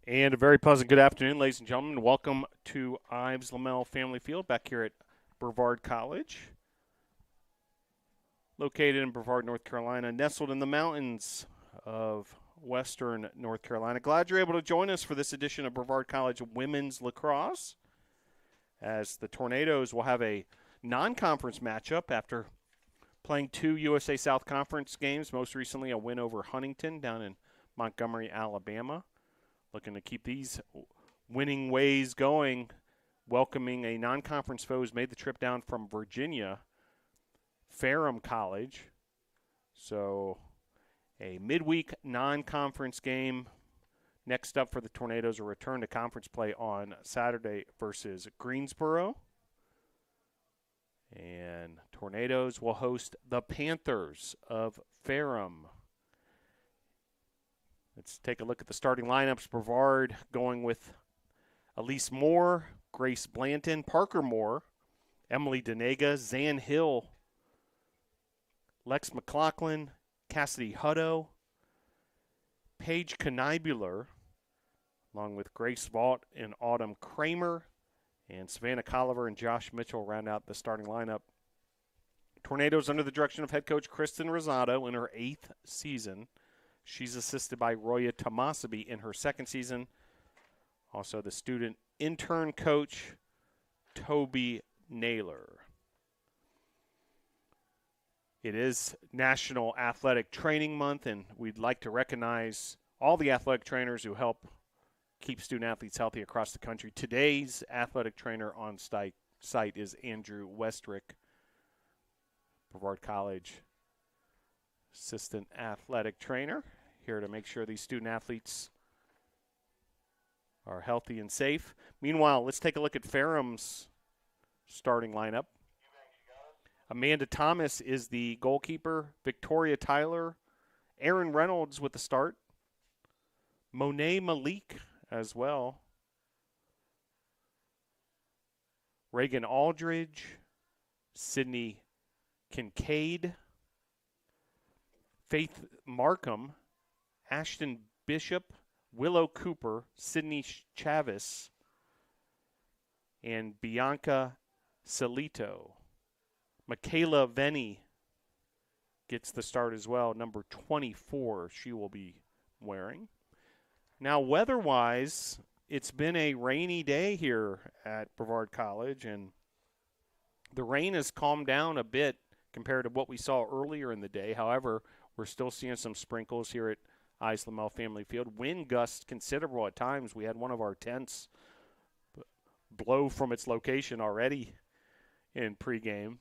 And a very pleasant good afternoon, ladies and gentlemen. Welcome to Ives Lamel Family Field back here at Brevard College, located in Brevard, North Carolina, nestled in the mountains of western North Carolina. Glad you're able to join us for this edition of Brevard College Women's Lacrosse, as the Tornadoes will have a non-conference matchup after playing two USA South Conference games, most recently a win over Huntington down in Montgomery, Alabama. Looking to keep these winning ways going, welcoming a non-conference foe who's made the trip down from Virginia, Ferrum College. So a midweek non-conference game. Next up for the Tornadoes, a return to conference play on Saturday versus Greensboro. And Tornadoes will host the Panthers of Ferrum. Let's take a look at the starting lineups. Brevard going with Elise Moore, Grace Blanton, Parker Moore, Emily Denega, Zan Hill, Lex McLaughlin, Cassidy Hutto, Paige Knibular, along with Grace Vaught and Autumn Kramer, and Savannah Colliver and Josh Mitchell round out the starting lineup. Tornadoes under the direction of head coach Kristen Rosado in her 8th season. She's assisted by Roya Tomasabi in her 2nd season. Also the student intern coach, Toby Naylor. It is National Athletic Training Month, and we'd like to recognize all the athletic trainers who help keep student athletes healthy across the country. Today's athletic trainer on site is Andrew Westrick, Brevard College assistant athletic trainer, here to make sure these student athletes are healthy and safe. Meanwhile, let's take a look at Ferrum's starting lineup. Amanda Thomas is the goalkeeper. Victoria Tyler, Aaron Reynolds with the start. Monet Malik as well. Reagan Aldridge, Sydney Kincaid, Faith Markham, Ashton Bishop, Willow Cooper, Sydney Chavis, and Bianca Salito. Michaela Venny gets the start as well, number 24 she will be wearing. Now, weather-wise, it's been a rainy day here at Brevard College, and the rain has calmed down a bit compared to what we saw earlier in the day. However, we're still seeing some sprinkles here at Ives Lamel Family Field. Wind gusts considerable at times. We had one of our tents blow from its location already in pregame.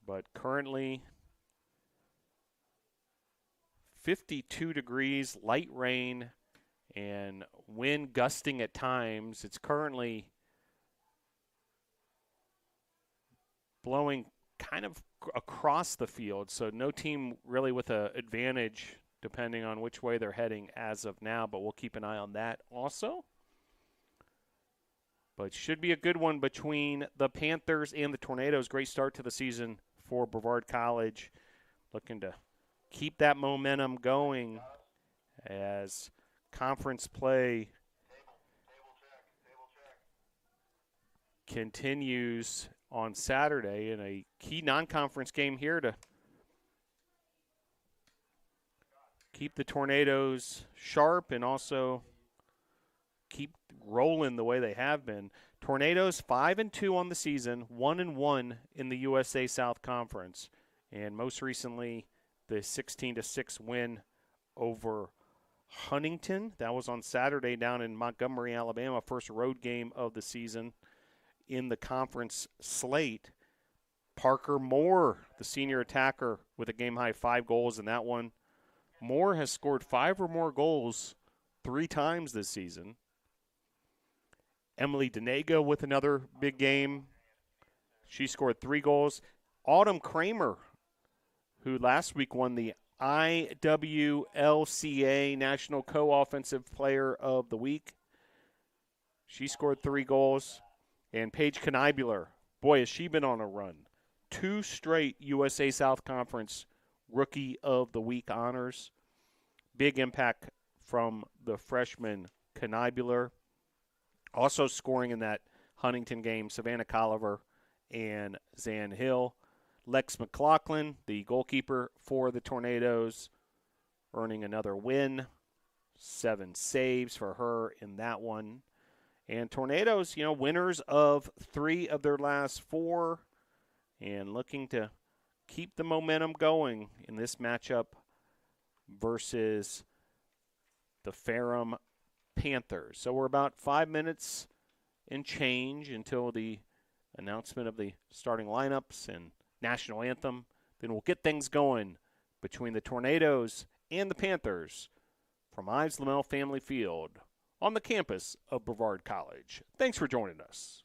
But currently 52 degrees, light rain, and wind gusting at times. It's currently blowing kind of across the field, so no team really with an advantage depending on which way they're heading as of now, but we'll keep an eye on that also. But should be a good one between the Panthers and the Tornadoes. Great start to the season for Brevard College, looking to keep that momentum going as conference play continues on Saturday in a key non-conference game here to keep the Tornadoes sharp and also keep rolling the way they have been. Tornadoes 5-2 on the season, 1-1 in the USA South Conference, and most recently the 16-6 win over Huntington. That was on Saturday down in Montgomery, Alabama, first road game of the season in the conference slate. Parker Moore, the senior attacker, with a game-high 5 goals in that one. Moore has scored 5 or more goals 3 times this season. Emily Denega with another big game. She scored 3 goals. Autumn Kramer, who last week won the IWLCA National Co-Offensive Player of the Week. She scored 3 goals. And Paige Knibular, boy, has she been on a run. 2 straight USA South Conference Rookie of the Week honors. Big impact from the freshman Knibler. Also scoring in that Huntington game, Savannah Colliver and Zan Hill. Lex McLaughlin, the goalkeeper for the Tornadoes, earning another win. 7 saves for her in that one. And Tornadoes, winners of 3 of their last 4 and looking to keep the momentum going in this matchup versus the Ferrum Panthers. So we're about 5 minutes and change until the announcement of the starting lineups and national anthem. Then we'll get things going between the Tornadoes and the Panthers from Ives Lamel Family Field on the campus of Brevard College. Thanks for joining us.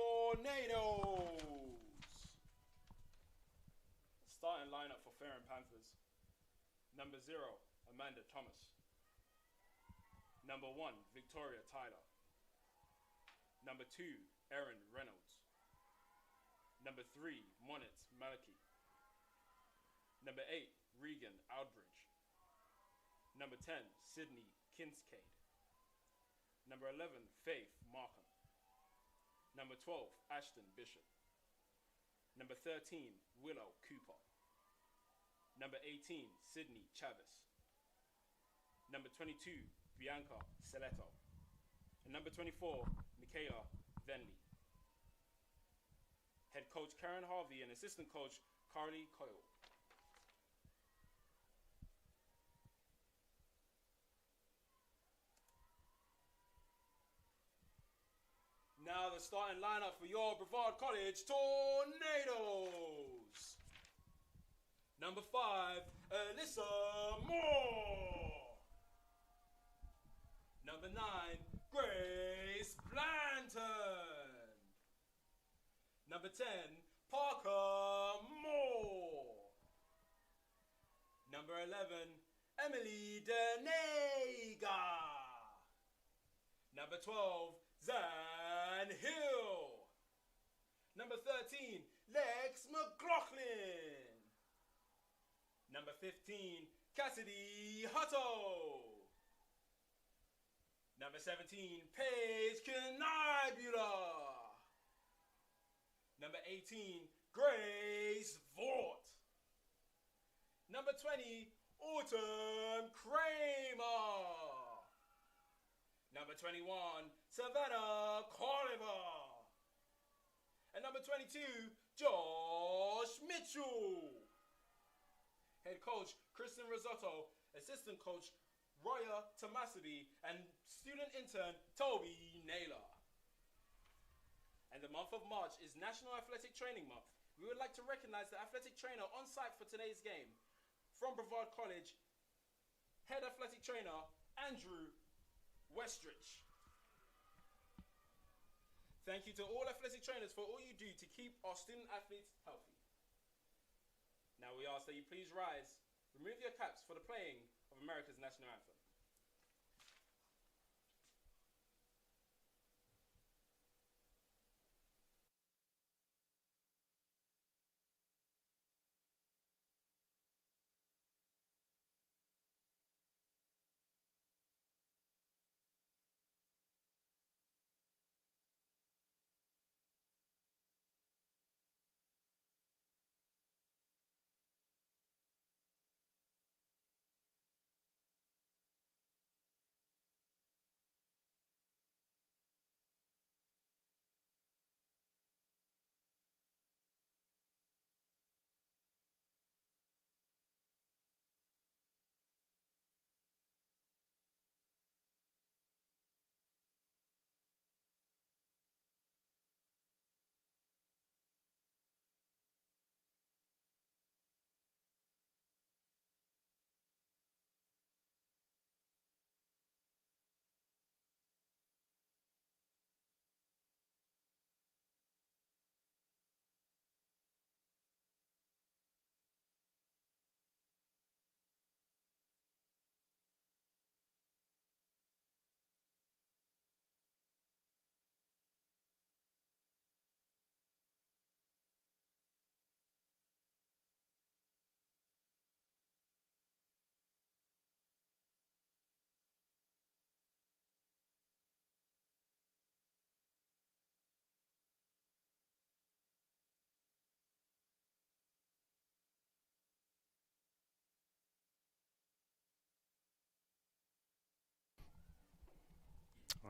Tornadoes. Starting lineup for Ferrum Panthers. Number 0, Amanda Thomas. Number 1, Victoria Tyler. Number 2, Erin Reynolds. Number 3, Monet Malaki. Number 8, Regan Outbridge. Number 10, Sydney Kinskade. Number 11, Faith Markham. Number 12, Ashton Bishop. Number 13, Willow Cooper. Number 18, Sydney Chavis. Number 22, Bianca Seletto. And number 24, Michaela Venley. Head coach Karen Harvey and assistant coach Carly Coyle. Now the starting lineup for your Brevard College Tornadoes. Number 5, Alyssa Moore. Number 9, Grace Blanton. Number 10, Parker Moore. Number 11, Emily Denega. Number 12, Zan Hill. Number 13, Lex McLaughlin. Number 15, Cassidy Hutto. Number 17, Paige Knibula. Number 18, Grace Vort. Number 20, Autumn Kramer. Number 21, Savannah Colliver. And number 22, Josh Mitchell. Head coach, Kristen Risotto. Assistant coach, Roya Tomasibi. And student intern, Toby Naylor. And the month of March is National Athletic Training Month. We would like to recognize the athletic trainer on site for today's game. From Brevard College, head athletic trainer, Andrew Westrich. Thank you to all athletic trainers for all you do to keep our student athletes healthy. Now we ask that you please rise, remove your caps for the playing of America's national anthem.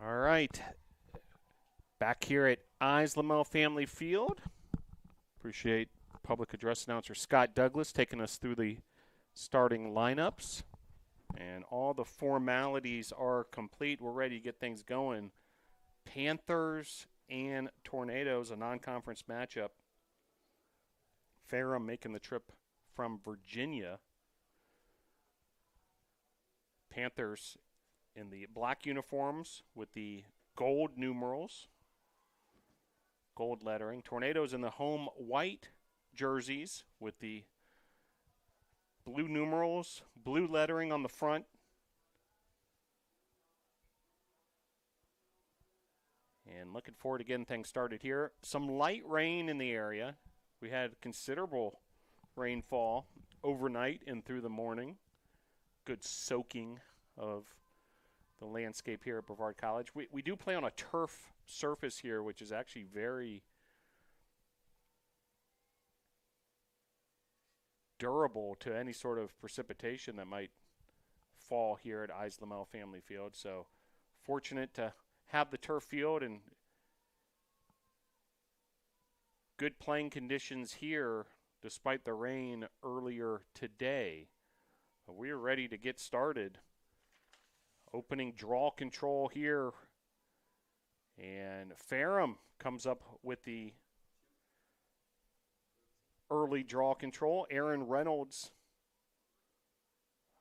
All right. Back here at Lamel Family Field. Appreciate public address announcer Scott Douglas taking us through the starting lineups. And all the formalities are complete. We're ready to get things going. Panthers and Tornadoes, a non-conference matchup. Ferrum making the trip from Virginia. Panthers in the black uniforms with the gold numerals. gold lettering. Tornadoes in the home white jerseys with the blue numerals, blue lettering on the front. And looking forward to getting things started here. Some light rain in the area. We had considerable rainfall overnight and through the morning. Good soaking of the landscape here at Brevard College. We do play on a turf surface here, which is actually very durable to any sort of precipitation that might fall here at Islamel Family Field. So fortunate to have the turf field and good playing conditions here despite the rain earlier today. But we are ready to get started. Opening draw control here. And Ferrum comes up with the early draw control. Aaron Reynolds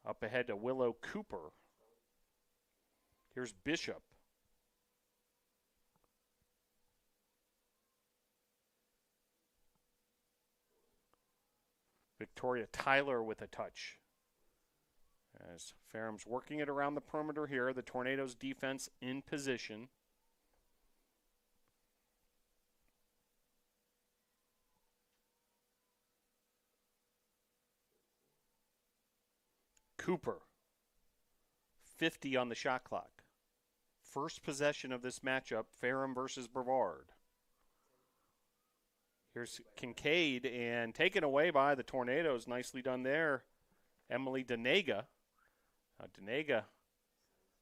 up ahead to Willow Cooper. Here's Bishop. Victoria Tyler with a touch. As Ferrum's working it around the perimeter here, the Tornadoes defense in position. Cooper, 50 on the shot clock. First possession of this matchup, Ferrum versus Brevard. Here's Kincaid, and taken away by the Tornadoes. Nicely done there. Emily Denega. Denega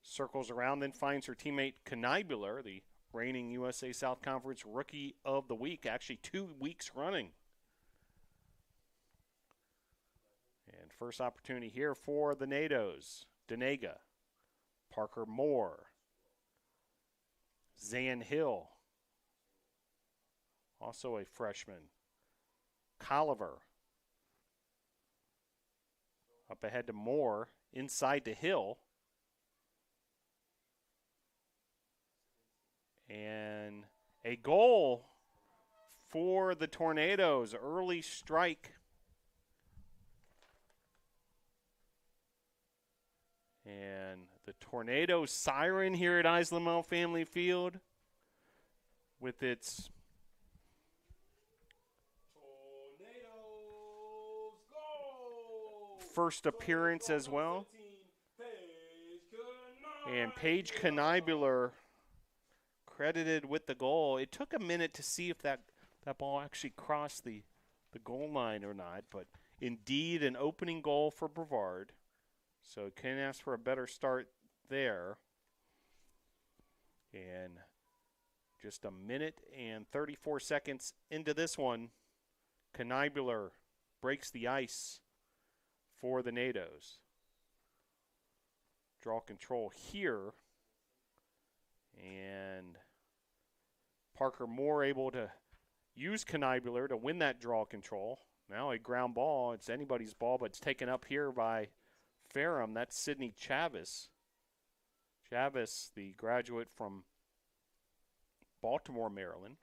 circles around, then finds her teammate Knibular, the reigning USA South Conference Rookie of the Week, actually 2 weeks running. And first opportunity here for the Nados. Denega, Parker Moore, Zan Hill, also a freshman. Colliver. Up ahead to Moore, inside to Hill. And a goal for the Tornadoes. Early strike. And the Tornado siren here at Islamel Family Field with its first appearance as well. And Paige Knibular credited with the goal. It took a minute to see if that ball actually crossed the goal line or not, but indeed an opening goal for Brevard. So can't ask for a better start there. And just a minute and 34 seconds into this one, Knibular breaks the ice for the Nados. Draw control here. And Parker Moore able to use Knibular to win that draw control. Now a ground ball. It's anybody's ball, but it's taken up here by Ferrum. That's Sydney Chavis. Chavis, the graduate from Baltimore, Maryland.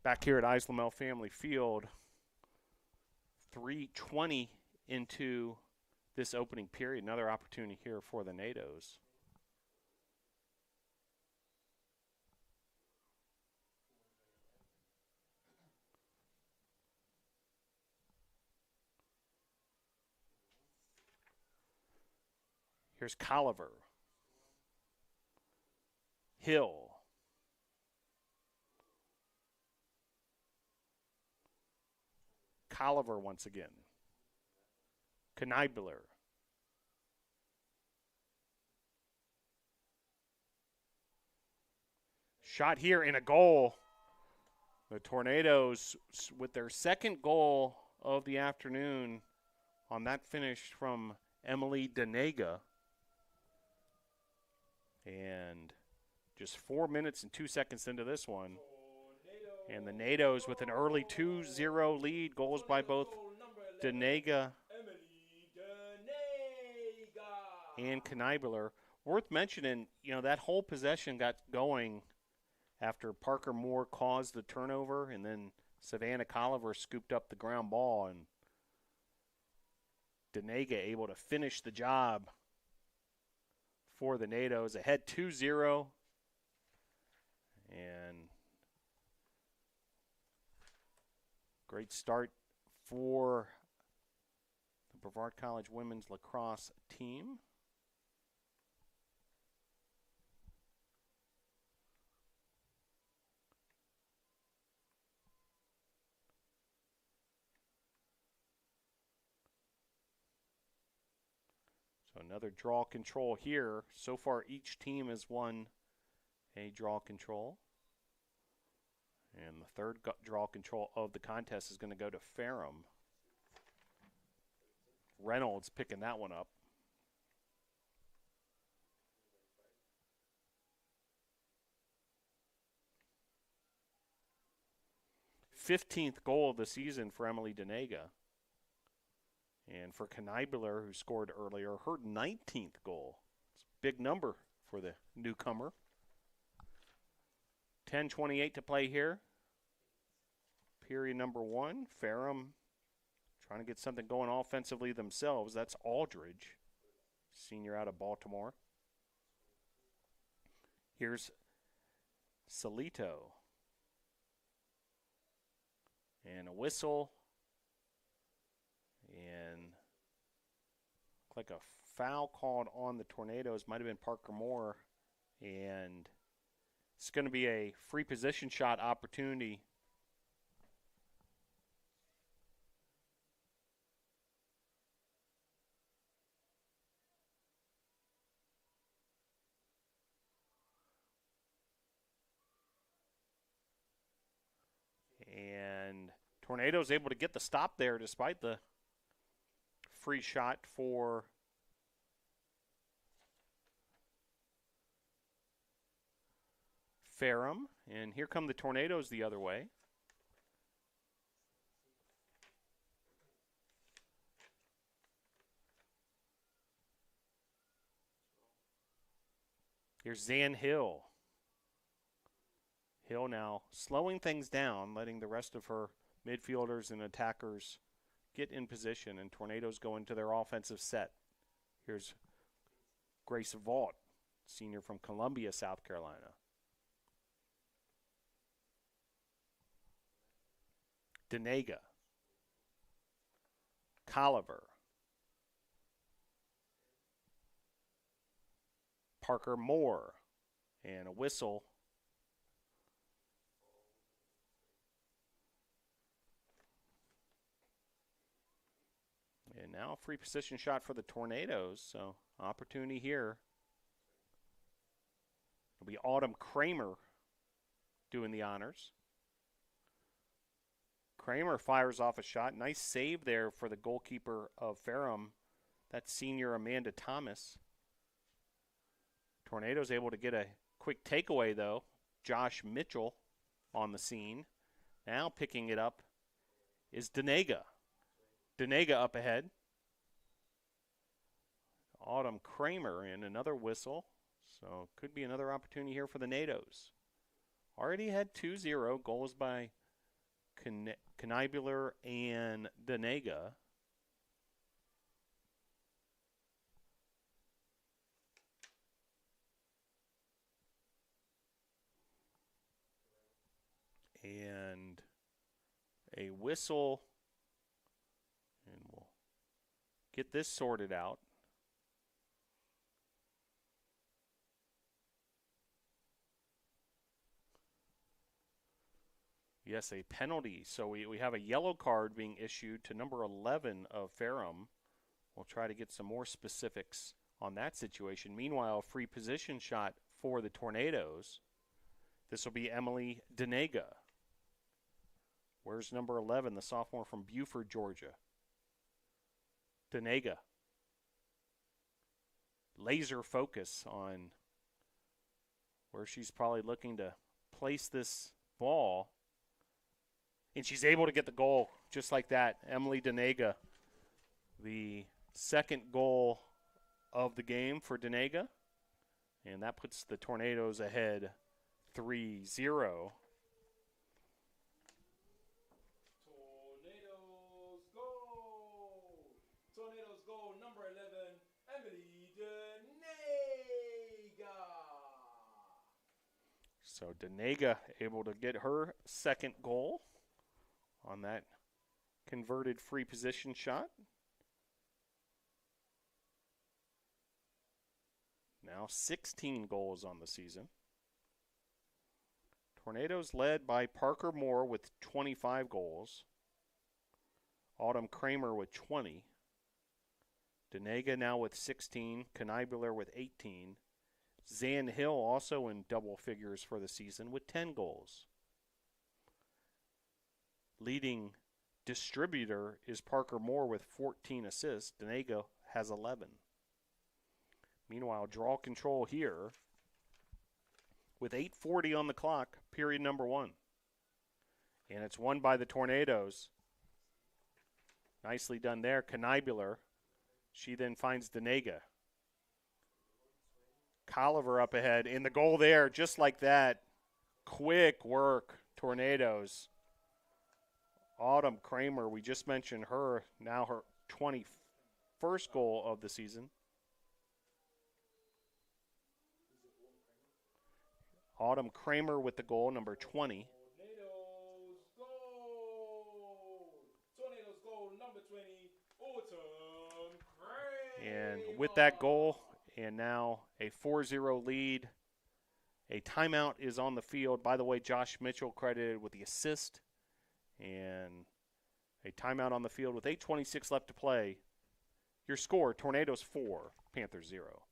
Back here at Islamel Family Field, 3:20 into this opening period. Another opportunity here for the NATOs. Here's Colliver. Hill. Colliver once again. Knibler. Shot here in a goal. The Tornadoes with their second goal of the afternoon on that finish from Emily Denega. And just 4 minutes and 2 seconds into this one. And the NATOs with an early 2-0 lead. Goals by both Denega and Knibler. Worth mentioning, that whole possession got going after Parker Moore caused the turnover, and then Savannah Colliver scooped up the ground ball, and Denega able to finish the job for the NATOs. Ahead 2-0, and great start for the Brevard College women's lacrosse team. So another draw control here. So far, each team has won a draw control. And the third draw control of the contest is going to go to Ferrum. Reynolds picking that one up. #15th goal of the season for Emily Denega. And for Knibler, who scored earlier, her 19th goal. It's a big number for the newcomer. 10:28 to play here. Period number 1. Ferrum trying to get something going offensively themselves. That's Aldridge, senior out of Baltimore. Here's Salito. And a whistle. And like a foul called on the Tornadoes. Might have been Parker Moore. And it's going to be a free position shot opportunity. And Tornadoes able to get the stop there despite the free shot for Ferrum. And here come the Tornadoes the other way. Here's Zan Hill. Hill now slowing things down, letting the rest of her midfielders and attackers get in position, and Tornadoes go into their offensive set. Here's Grace Vaught, senior from Columbia, South Carolina. Denega. Colliver. Parker Moore. And a whistle. And now a free position shot for the Tornadoes. So opportunity here. It'll be Autumn Kramer doing the honors. Kramer fires off a shot. Nice save there for the goalkeeper of Ferrum. That's senior Amanda Thomas. Tornadoes able to get a quick takeaway, though. Josh Mitchell on the scene. Now picking it up is Denega. Denega up ahead. Autumn Kramer in another whistle. So could be another opportunity here for the NATOs. Already had 2-0 goals by Knibular and Denega. And a whistle, and we'll get this sorted out. Yes, a penalty. So we have a yellow card being issued to number 11 of Ferrum. We'll try to get some more specifics on that situation. Meanwhile, free position shot for the Tornadoes. This will be Emily Denega. Where's number 11, the sophomore from Buford, Georgia? Denega. Laser focus on where she's probably looking to place this ball. And she's able to get the goal just like that. Emily Denega, the second goal of the game for Denega. And that puts the Tornadoes ahead 3-0. Tornadoes goal! Tornadoes goal number 11, Emily Denega. So Denega able to get her second goal on that converted free position shot. Now 16 goals on the season. Tornadoes led by Parker Moore with 25 goals. Autumn Kramer with 20. Denega now with 16. Knibular with 18. Zan Hill also in double figures for the season with 10 goals. Leading distributor is Parker Moore with 14 assists. Denega has 11. Meanwhile, draw control here with 8:40 on the clock, period number 1. And it's won by the Tornadoes. Nicely done there. Knibular. She then finds Denega. Colliver up ahead. And the goal there, just like that. Quick work, Tornadoes. Autumn Kramer, we just mentioned her, now her 21st goal of the season. Autumn Kramer with the goal, number 20. Tornadoes goal! Tornadoes goal number 20, Autumn Kramer. And with that goal, and now a 4-0 lead, a timeout is on the field. By the way, Josh Mitchell credited with the assist. And a timeout on the field with 8:26 left to play. Your score, Tornadoes 4, Panthers 0.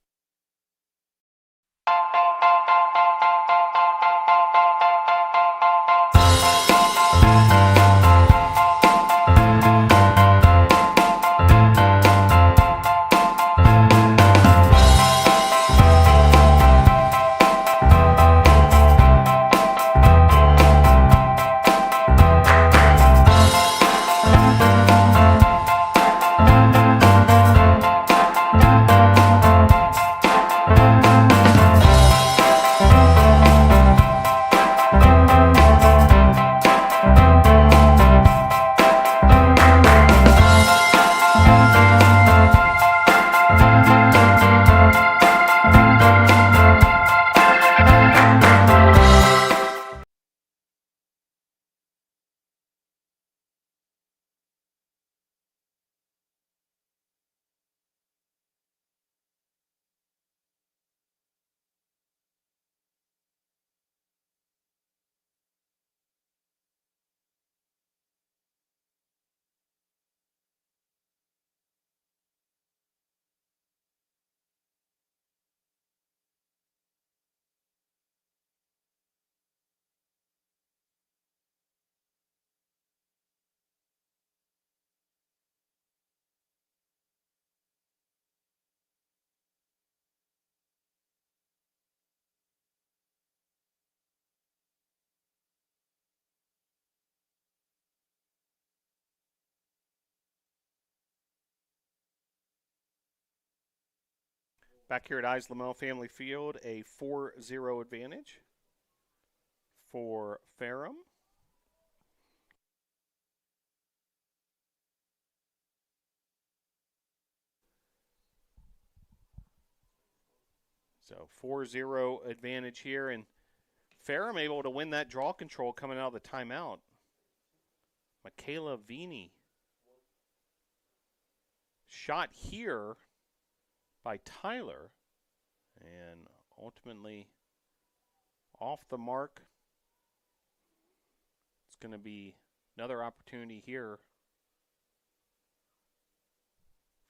Back here at Islamel Family Field, a 4-0 advantage for Ferrum. So 4-0 advantage here, and Ferrum able to win that draw control coming out of the timeout. Michaela Vini. Shot here by Tyler, and ultimately off the mark. It's going to be another opportunity here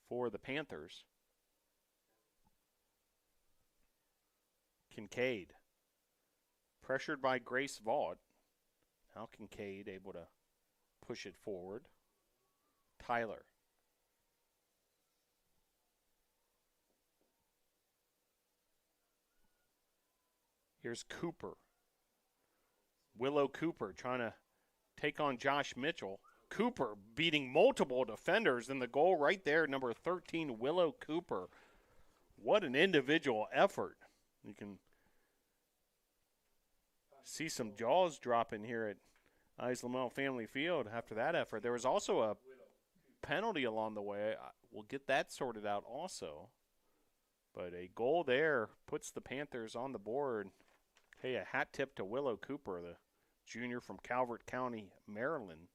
for the Panthers. Kincaid, pressured by Grace Vaught. Now Kincaid able to push it forward. Tyler. Here's Cooper. Willow Cooper trying to take on Josh Mitchell. Cooper beating multiple defenders in the goal right there, number 13, Willow Cooper. What an individual effort. You can see some jaws dropping here at Islamel Family Field after that effort. There was also a penalty along the way. We'll get that sorted out also. But a goal there puts the Panthers on the board. Hey, a hat tip to Willow Cooper, the junior from Calvert County, Maryland.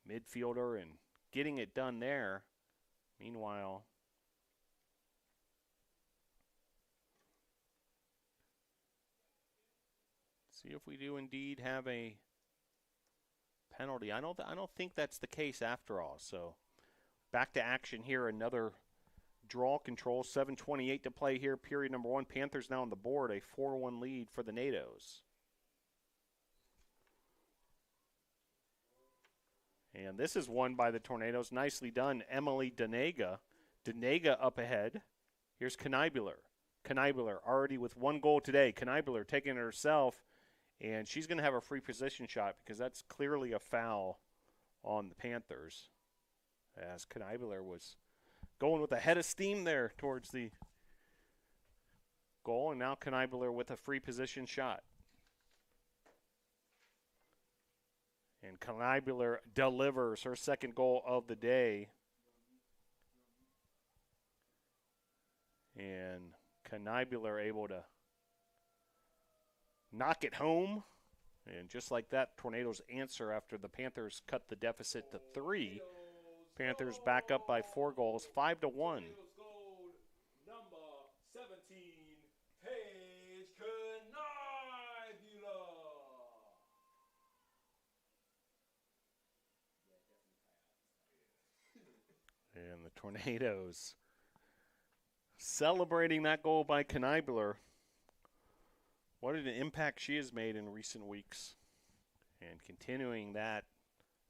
Midfielder and getting it done there. Meanwhile, see if we do indeed have a penalty. I don't think that's the case after all. So back to action here. Another draw control. 7:28 to play here. Period number 1. Panthers now on the board. A 4-1 lead for the NATOs. And this is won by the Tornadoes. Nicely done, Emily Denega. Denega up ahead. Here's Kniebuller. Kniebuller already with 1 goal today. Kniebuller taking it herself, and she's going to have a free position shot because that's clearly a foul on the Panthers. As Kniebuller was going with a head of steam there towards the goal, and now Kniebuller with a free position shot. And Kniebuller delivers her 2nd goal of the day. And Kniebuller able to knock it home. And just like that, Tornadoes answer after the Panthers cut the deficit to 3. Panthers back up by 4 goals, 5-1. Number 17, Paige Kniebuller. And the Tornadoes celebrating that goal by Kniebuller. What an impact she has made in recent weeks. And continuing that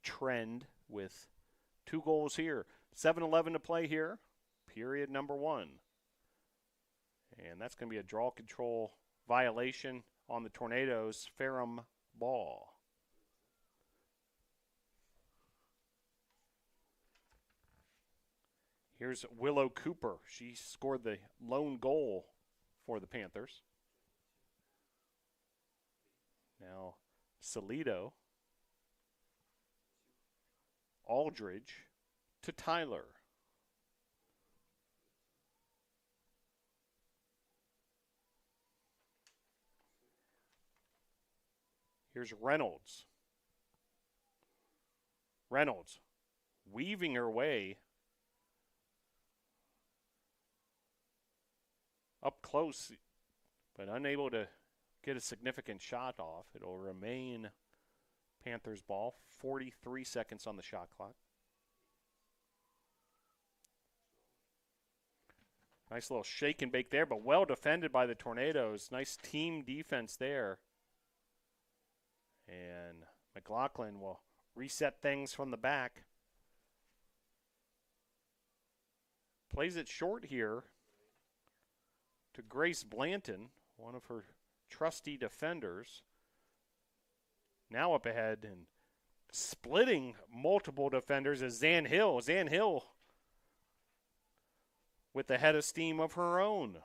trend with 2 goals here. 7:11 to play here. Period number 1. And that's going to be a draw control violation on the Tornadoes. Ferrum ball. Here's Willow Cooper. She scored the lone goal for the Panthers. Now, Salido. Aldridge to Tyler. Here's Reynolds. Reynolds weaving her way up close, but unable to get a significant shot off. It'll remain Panthers ball. 43 seconds on the shot clock. Nice little shake and bake there, but well defended by the Tornadoes. Nice team defense there. And McLaughlin will reset things from the back. Plays it short here to Grace Blanton, one of her trusty defenders. Now up ahead and splitting multiple defenders is Zan Hill. Zan Hill with the head of steam of her own.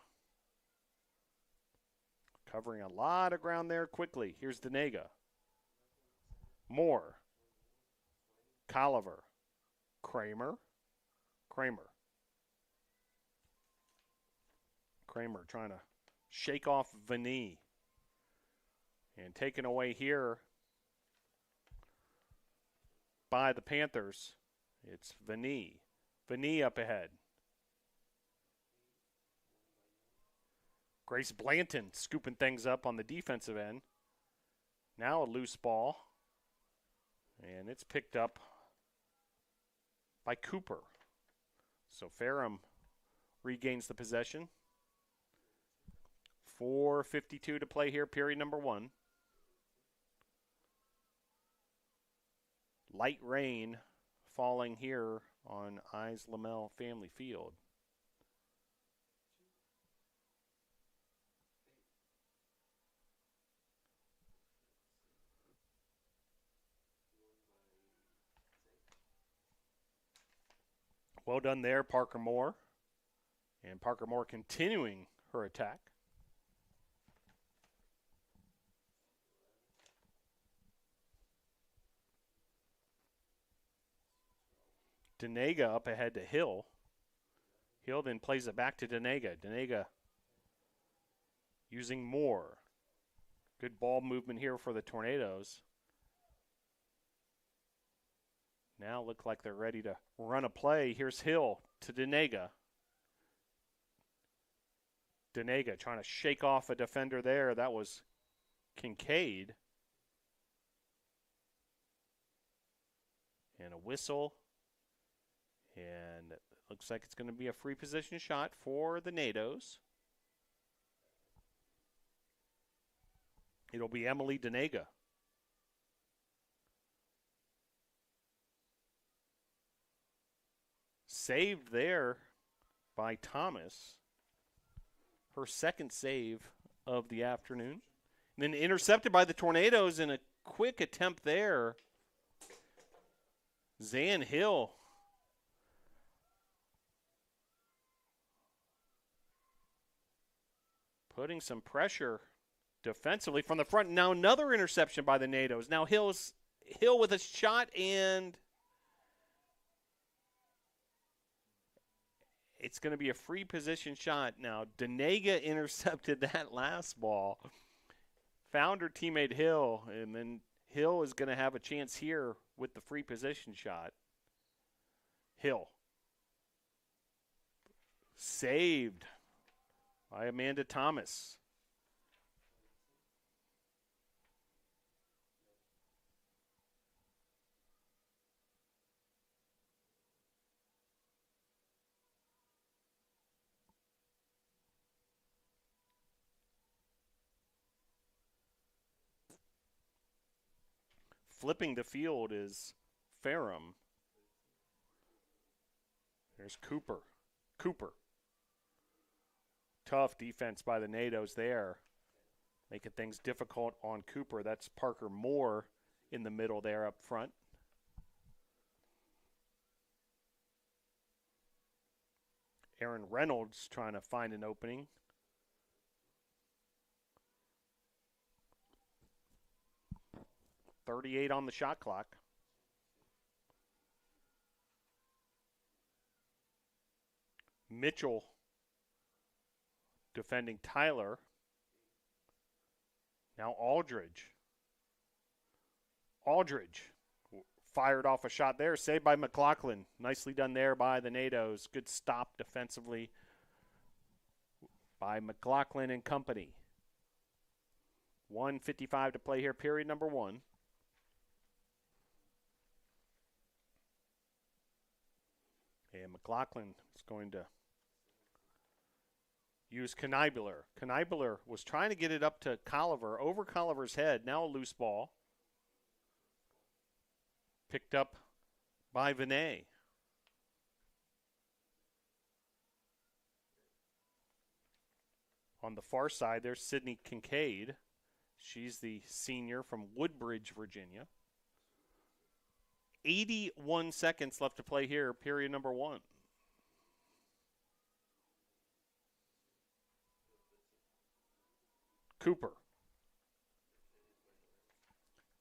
Covering a lot of ground there quickly. Here's Denega. Moore. Colliver. Kramer. Kramer trying to shake off Vanee. And taken away here by the Panthers. It's Vanee. Vanee up ahead. Grace Blanton scooping things up on the defensive end. Now a loose ball. And it's picked up by Cooper. So Ferrum regains the possession. 4:52 to play here, period number 1. Light rain falling here on Eyes Lamel Family Field. Well done there, Parker Moore. And Parker Moore continuing her attack. Denega up ahead to Hill. Hill then plays it back to Denega. Denega using Moore. Good ball movement here for the Tornadoes. Now look like they're ready to run a play. Here's Hill to Denega. Denega trying to shake off a defender there. That was Kincaid. And a whistle. And it looks like it's going to be a free position shot for the NATOs. It'll be Emily Denega. Saved there by Thomas. Her second save of the afternoon. And then intercepted by the Tornadoes in a quick attempt there. Zan Hill. Putting some pressure defensively from the front. Now another interception by the NATOs. Now Hill with a shot, and it's going to be a free position shot. Now Denega intercepted that last ball. Found her teammate Hill, and then Hill is going to have a chance here with the free position shot. Hill. Saved by Amanda Thomas. Flipping the field is Ferrum. There's Cooper. Tough defense by the NATOs there. Making things difficult on Cooper. That's Parker Moore in the middle there up front. Aaron Reynolds trying to find an opening. .38 on the shot clock. Mitchell defending Tyler. Now Aldridge fired off a shot there. Saved by McLaughlin. Nicely done there by the NATOs. Good stop defensively by McLaughlin and company. 1:55 to play here, period number 1. And McLaughlin is going to use Knibler. Knibler was trying to get it up to Colliver, over Colliver's head. Now a loose ball. Picked up by Vinay. On the far side, there's Sydney Kincaid. She's the senior from Woodbridge, Virginia. 81 seconds left to play here, period number 1. Cooper.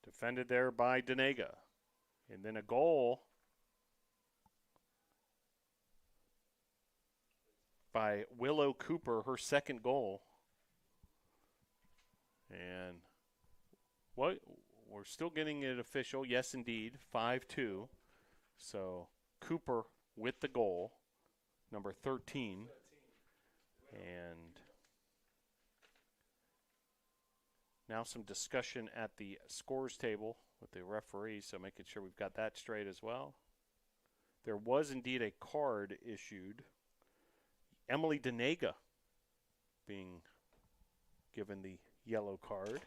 Defended there by Denega. And then a goal by Willow Cooper, her second goal. And what? We're still getting it official. Yes, indeed. 5-2. So Cooper with the goal, number 13. And now some discussion at the scores table with the referee, so making sure we've got that straight as well. There was indeed a card issued. Emily Denega being given the yellow card.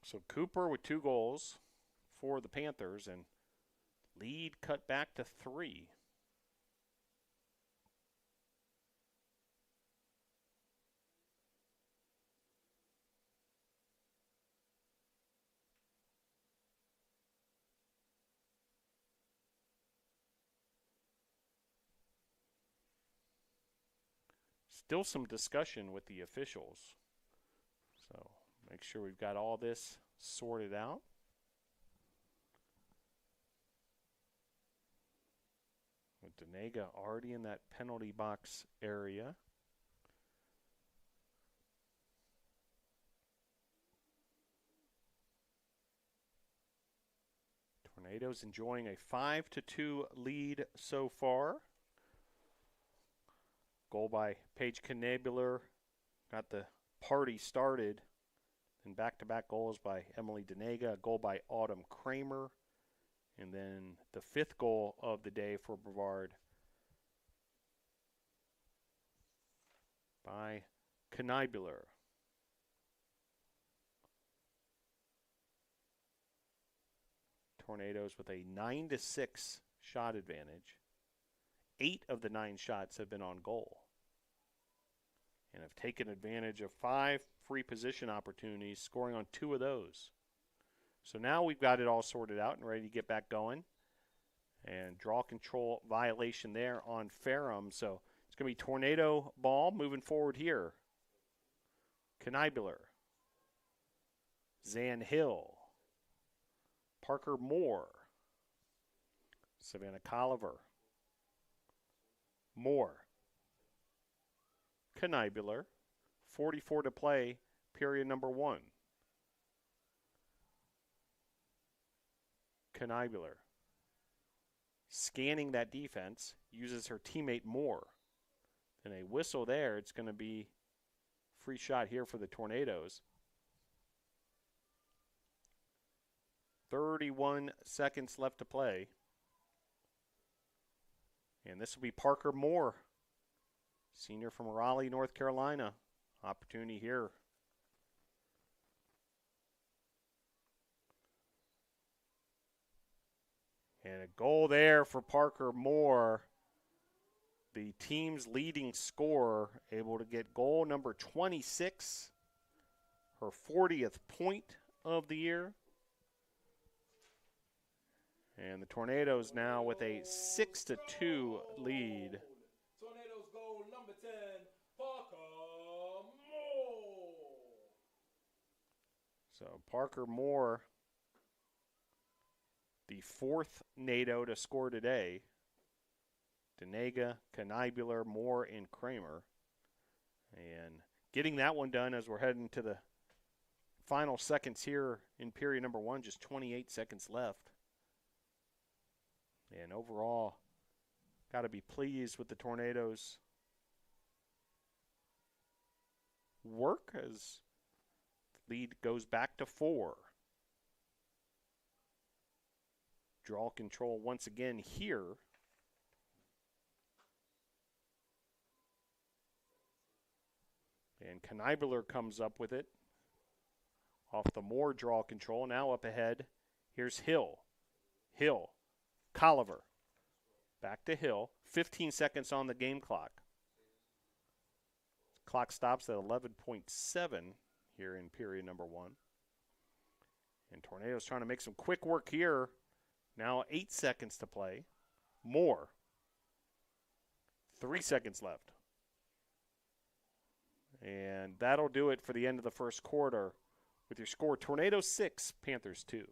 So Cooper with 2 goals for the Panthers, and lead cut back to 3. Still some discussion with the officials. So make sure we've got all this sorted out. With Denega already in that penalty box area. Tornadoes enjoying a 5-2 lead so far. Goal by Paige Knabler got the party started. And back-to-back goals by Emily Denega, a goal by Autumn Kramer, and then the 5th goal of the day for Brevard by Knabler. Tornadoes with a 9-6 shot advantage. 8 of the 9 shots have been on goal and have taken advantage of 5 free position opportunities, scoring on 2 of those. So now we've got it all sorted out and ready to get back going. And draw control violation there on Ferrum. So it's going to be Tornado ball moving forward here. Knabler, Zan Hill, Parker Moore, Savannah Colliver, Moore, Knabler, 44 to play, period number 1. Knabler, scanning that defense, uses her teammate Moore. And a whistle there, it's going to be free shot here for the Tornadoes. 31 seconds left to play. And this will be Parker Moore, senior from Raleigh, North Carolina. Opportunity here. And a goal there for Parker Moore, the team's leading scorer, able to get goal number 26, her 40th point of the year. And the Tornadoes now with a 6-2 lead. Tornadoes goal number 10, Parker Moore. So Parker Moore, the 4th NATO to score today. Denega, Knabler, Moore, and Kramer. And getting that one done as we're heading to the final seconds here in period number 1, just 28 seconds left. And overall, got to be pleased with the Tornadoes' work as the lead goes back to 4. Draw control once again here. And Knabler comes up with it off the Moore draw control. Now up ahead, here's Hill. Hill, Colliver, back to Hill. 15 seconds on the game clock. Clock stops at 11.7 here in period number 1. And Tornadoes trying to make some quick work here. Now 8 seconds to play. Moore, 3 seconds left. And that'll do it for the end of the first quarter with your score, Tornadoes 6, Panthers 2.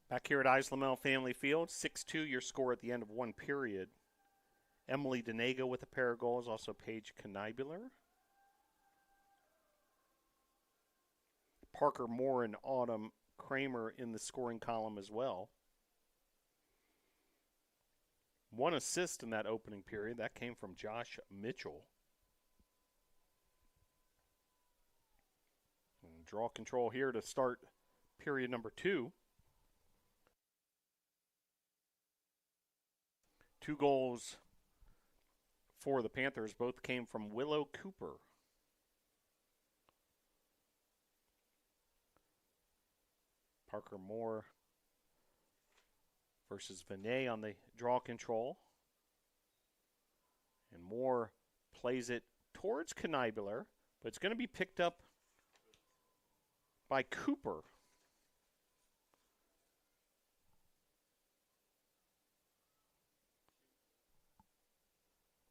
Back here at Islamel Family Field, 6-2 your score at the end of one period. Emily Denaga with a pair of goals, also Paige Knibeler. Parker Moore and Autumn Kramer in the scoring column as well. One assist in that opening period. That came from Josh Mitchell. And draw control here to start period number 2. 2 goals for the Panthers. Both came from Willow Cooper. Parker Moore versus Vinay on the draw control. And Moore plays it towards Knibeler, but it's going to be picked up by Cooper.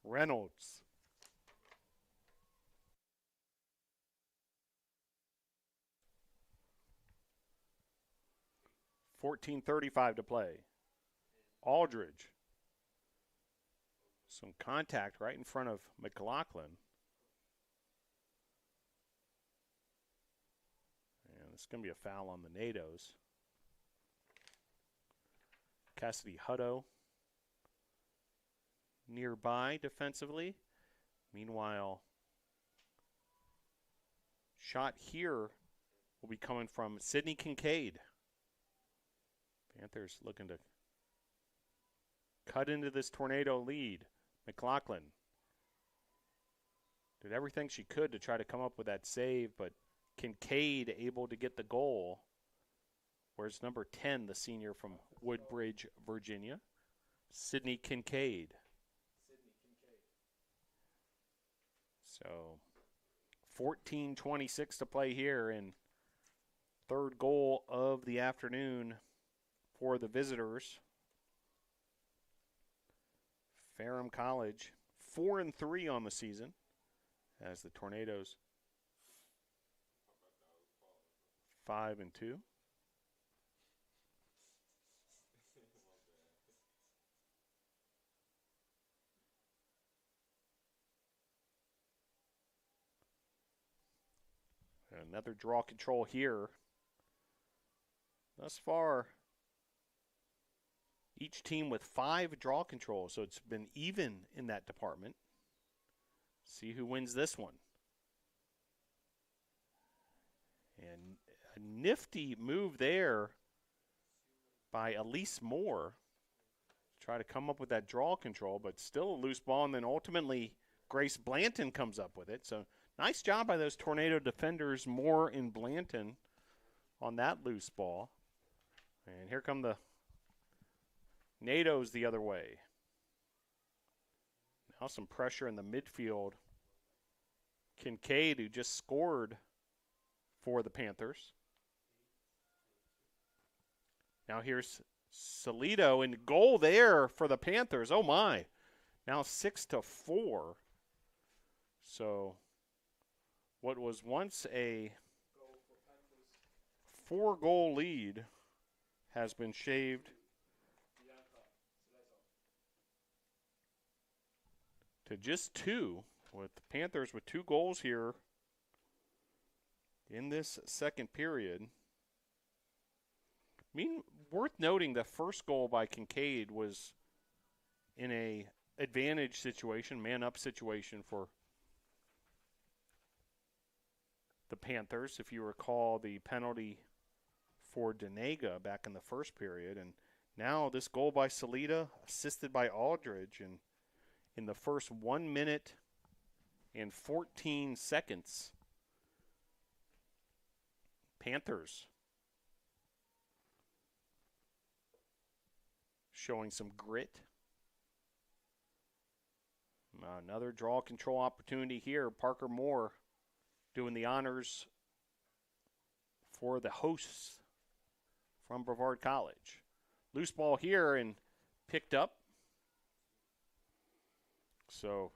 Reynolds. .14:35 to play. Aldridge. Some contact right in front of McLaughlin. And it's going to be a foul on the NATOs. Cassidy Hutto nearby defensively. Meanwhile, shot here will be coming from Sydney Kincaid. Panthers looking to cut into this tornado lead. McLaughlin did everything she could to try to come up with that save, but Kincaid able to get the goal. Where's number 10, the senior from Woodbridge, Virginia? Sydney Kincaid. So 14:26 to play here, and third goal of the afternoon for the visitors. Ferrum College 4-3 on the season as the Tornadoes 5-2. Another draw control here. Thus far, each team with 5 draw controls, so it's been even in that department. See who wins this one. And a nifty move there by Elise Moore to try to come up with that draw control, but still a loose ball, and then ultimately Grace Blanton comes up with it. So nice job by those Tornado defenders, Moore and Blanton, on that loose ball. And here come the NATOs the other way. Now some pressure in the midfield. Kincaid, who just scored for the Panthers. Now here's Salido, and goal there for the Panthers. Oh my. Now 6-4. So what was once a 4-goal lead has been shaved to just 2, with the Panthers with 2 goals here in this second period. Worth noting, the first goal by Kincaid was in a advantage situation, man-up situation for the Panthers. If you recall the penalty for Denaga back in the first period. And now this goal by Salida, assisted by Aldridge, and in the first 1 minute and 14 seconds, Panthers showing some grit. Another draw control opportunity here. Parker Moore doing the honors for the hosts from Brevard College. Loose ball here and picked up. So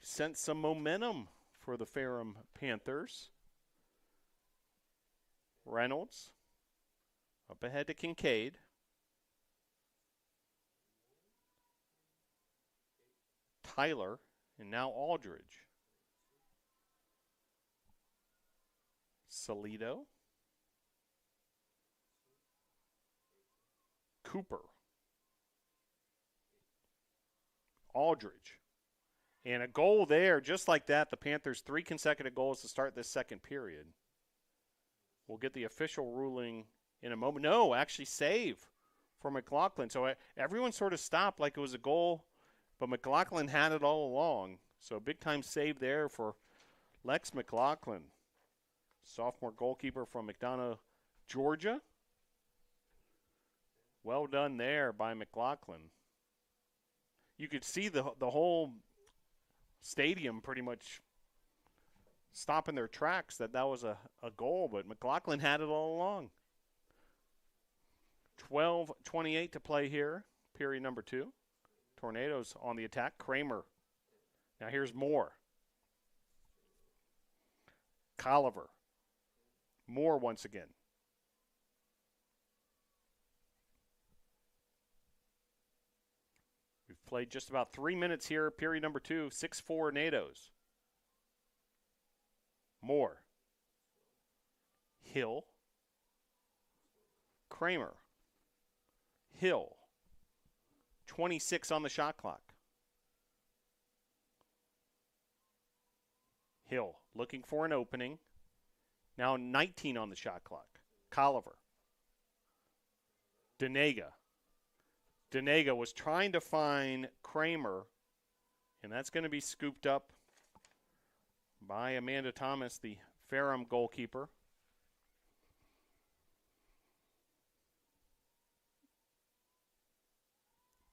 sent some momentum for the Ferrum Panthers. Reynolds Up ahead to Kincaid. Tyler, and now Aldridge. Salido. Cooper. Aldridge. And a goal there, just like that. The Panthers 3 consecutive goals to start this second period. We'll get the official ruling in a moment. No, actually save for McLaughlin. So everyone sort of stopped like it was a goal, but McLaughlin had it all along. So big time save there for Lex McLaughlin, sophomore goalkeeper from McDonough, Georgia. Well done there by McLaughlin. You could see the whole stadium pretty much stopping their tracks that was a goal, but McLaughlin had it all along. 12:28 to play here, period number 2. Tornadoes on the attack. Kramer. Now here's Moore. Colliver. Moore once again. We've played just about 3 minutes here, period number 2. 6-4 Nados. Moore. Hill. Kramer. Hill. 26 on the shot clock. Hill looking for an opening. Now 19 on the shot clock. Colliver. Denega. Denega was trying to find Kramer, and that's going to be scooped up by Amanda Thomas, the Ferrum goalkeeper.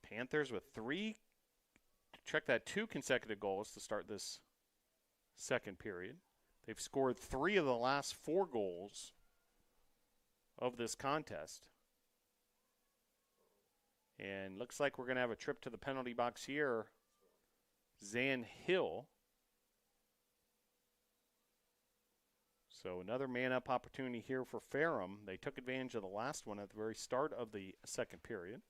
Panthers with 2 consecutive goals to start this second period. They've scored 3 of the last 4 goals of this contest. And looks like we're going to have a trip to the penalty box here. Zan Hill. So another man-up opportunity here for Ferrum. They took advantage of the last one at the very start of the second period.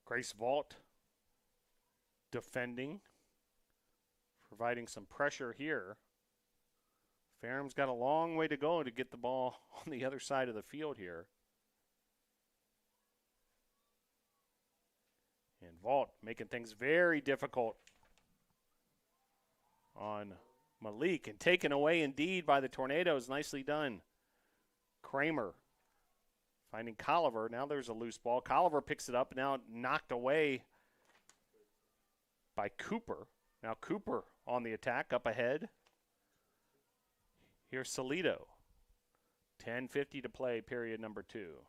Grace Vault defending, providing some pressure here. Ferrum's got a long way to go to get the ball on the other side of the field here. And Vault making things very difficult on Malik and taken away indeed by the Tornadoes. Nicely done. Kramer finding Colliver. Now there's a loose ball. Colliver picks it up. Now knocked away by Cooper. Now Cooper on the attack up ahead. Here's Salido. 10:50 to play, period number 2.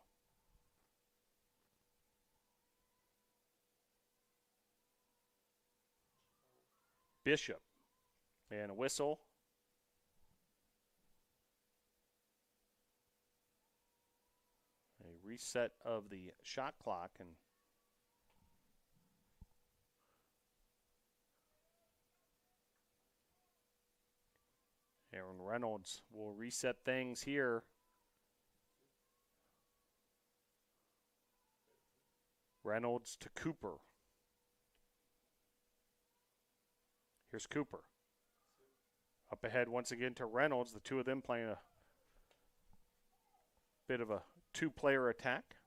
Bishop. And a whistle. A reset of the shot clock, and Aaron Reynolds will reset things here. Reynolds to Cooper. Here's Cooper. Up ahead once again to Reynolds. The two of them playing a bit of a two-player attack.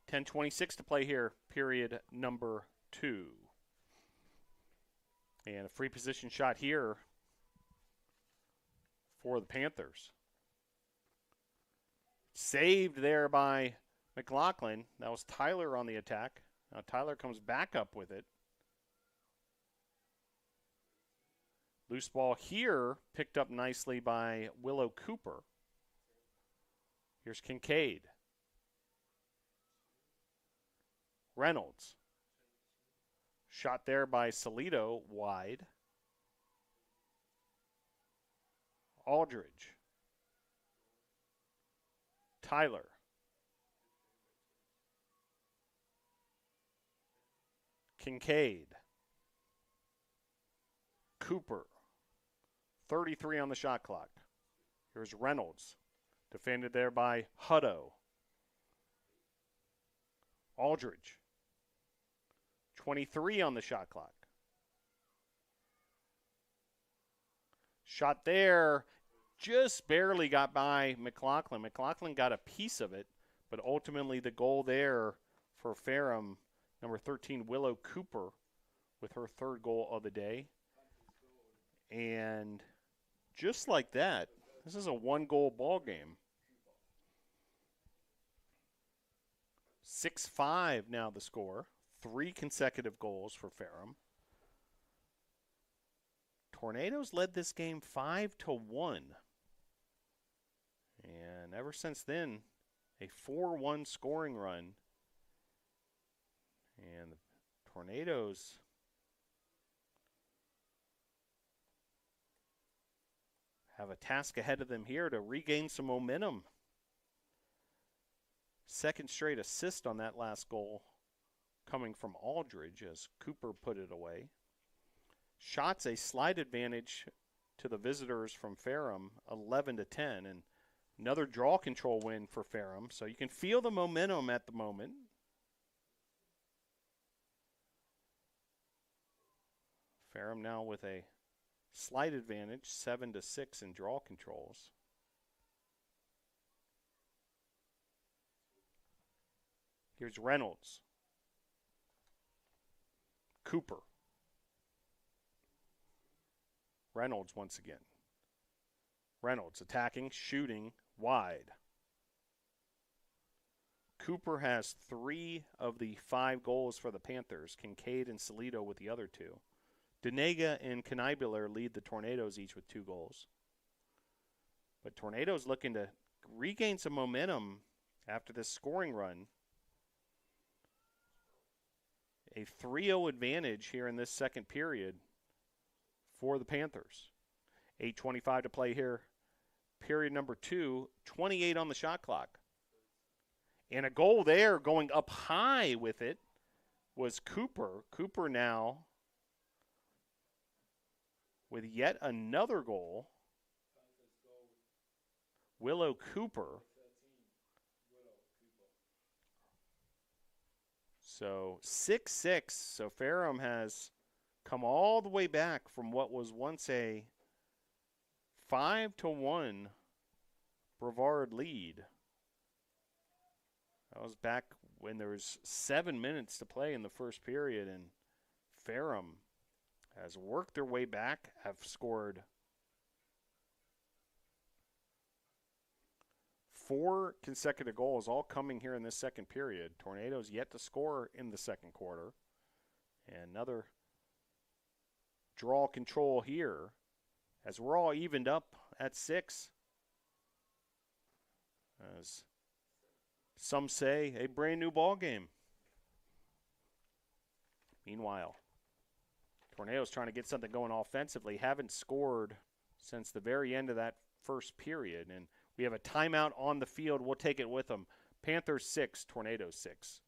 10:26 to play here, period number 2. And a free position shot here for the Panthers. Saved there by McLaughlin. That was Tyler on the attack. Now Tyler comes back up with it. Loose ball here, picked up nicely by Willow Cooper. Here's Kincaid. Reynolds. Shot there by Salido, wide. Aldridge. Tyler. Kincaid. Cooper. 33 on the shot clock. Here's Reynolds. Defended there by Hutto. Aldridge. 23 on the shot clock. Shot there. Just barely got by McLaughlin. McLaughlin got a piece of it, but ultimately the goal there for Ferrum, number 13, Willow Cooper, with her third goal of the day. And just like that, this is a one-goal ball game. 6-5 now the score. 3 consecutive goals for Ferrum. Tornadoes led this game 5-1. And ever since then, a 4-1 scoring run. And the Tornadoes have a task ahead of them here to regain some momentum. Second straight assist on that last goal coming from Aldridge as Cooper put it away. Shots a slight advantage to the visitors from Ferrum, 11-10, and another draw control win for Ferrum. So you can feel the momentum at the moment. Ferrum now with a slight advantage, 7-6 in draw controls. Here's Reynolds. Cooper. Reynolds once again. Reynolds attacking, shooting, wide. Cooper has 3 of the 5 goals for the Panthers. Kincaid and Salito with the other 2. Denega and Knibular lead the Tornadoes each with 2 goals. But Tornadoes looking to regain some momentum after this scoring run. A 3-0 advantage here in this second period for the Panthers. 8:25 to play here. Period number 2, 28 on the shot clock. And a goal there going up high with it was Cooper. Cooper now with yet another goal. Willow Cooper. So 6-6. So Ferrum has come all the way back from what was once a 5-1 Brevard lead. That was back when there was 7 minutes to play in the first period, and Ferrum has worked their way back, have scored 4 consecutive goals, all coming here in this second period. Tornadoes yet to score in the second quarter. And another draw control here as we're all evened up at 6. As some say, a brand new ball game. Meanwhile, Tornadoes trying to get something going offensively. Haven't scored since the very end of that first period. And we have a timeout on the field. We'll take it with them. Panthers 6, Tornadoes 6.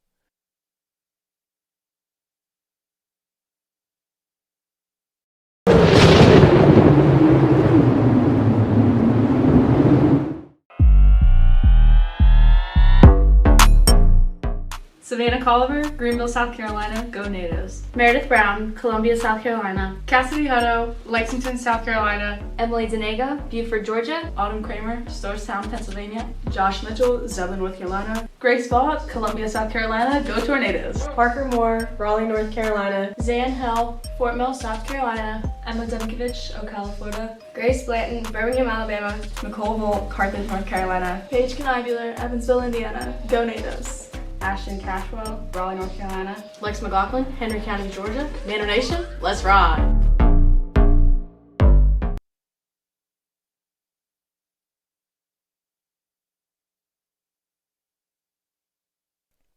Savannah Colliver, Greenville, South Carolina, go Natives. Meredith Brown, Columbia, South Carolina. Cassidy Hutto, Lexington, South Carolina. Emily Denega, Beaufort, Georgia. Autumn Kramer, Storystown, Pennsylvania. Josh Mitchell, Zebulon, North Carolina. Grace Vaught, Columbia, South Carolina, go Tornadoes. Parker Moore, Raleigh, North Carolina. Zan Hill, Fort Mill, South Carolina. Emma Demkovich, Ocala, Florida. Grace Blanton, Birmingham, Alabama. Nicole Volt, Carthage, North Carolina. Paige Knibular, Evansville, Indiana. Go Natives. Ashton Cashwell, Raleigh, North Carolina. Lex McLaughlin, Henry County, Georgia. Mano Nation, let's ride.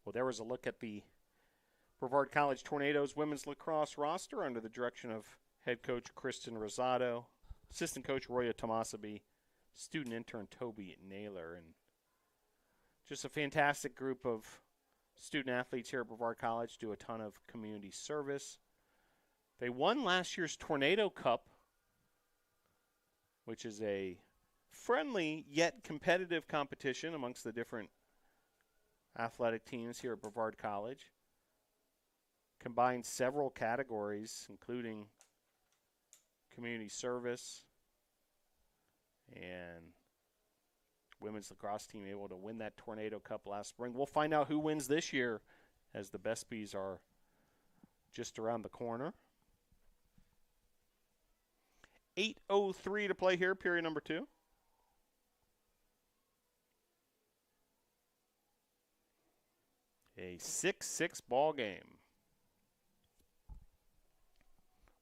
Well, there was a look at the Brevard College Tornadoes women's lacrosse roster under the direction of head coach Kristen Rosado, assistant coach Roya Tomasabi, student intern Toby Naylor. And Just a fantastic group of student athletes here at Brevard College, do a ton of community service. They won last year's Tornado Cup, which is a friendly yet competitive competition amongst the different athletic teams here at Brevard College. Combined several categories, including community service, and women's lacrosse team able to win that Tornado Cup last spring. We'll find out who wins this year as the Bespies are just around the corner. 8:03 to play here, period number 2. A 6-6 ball game.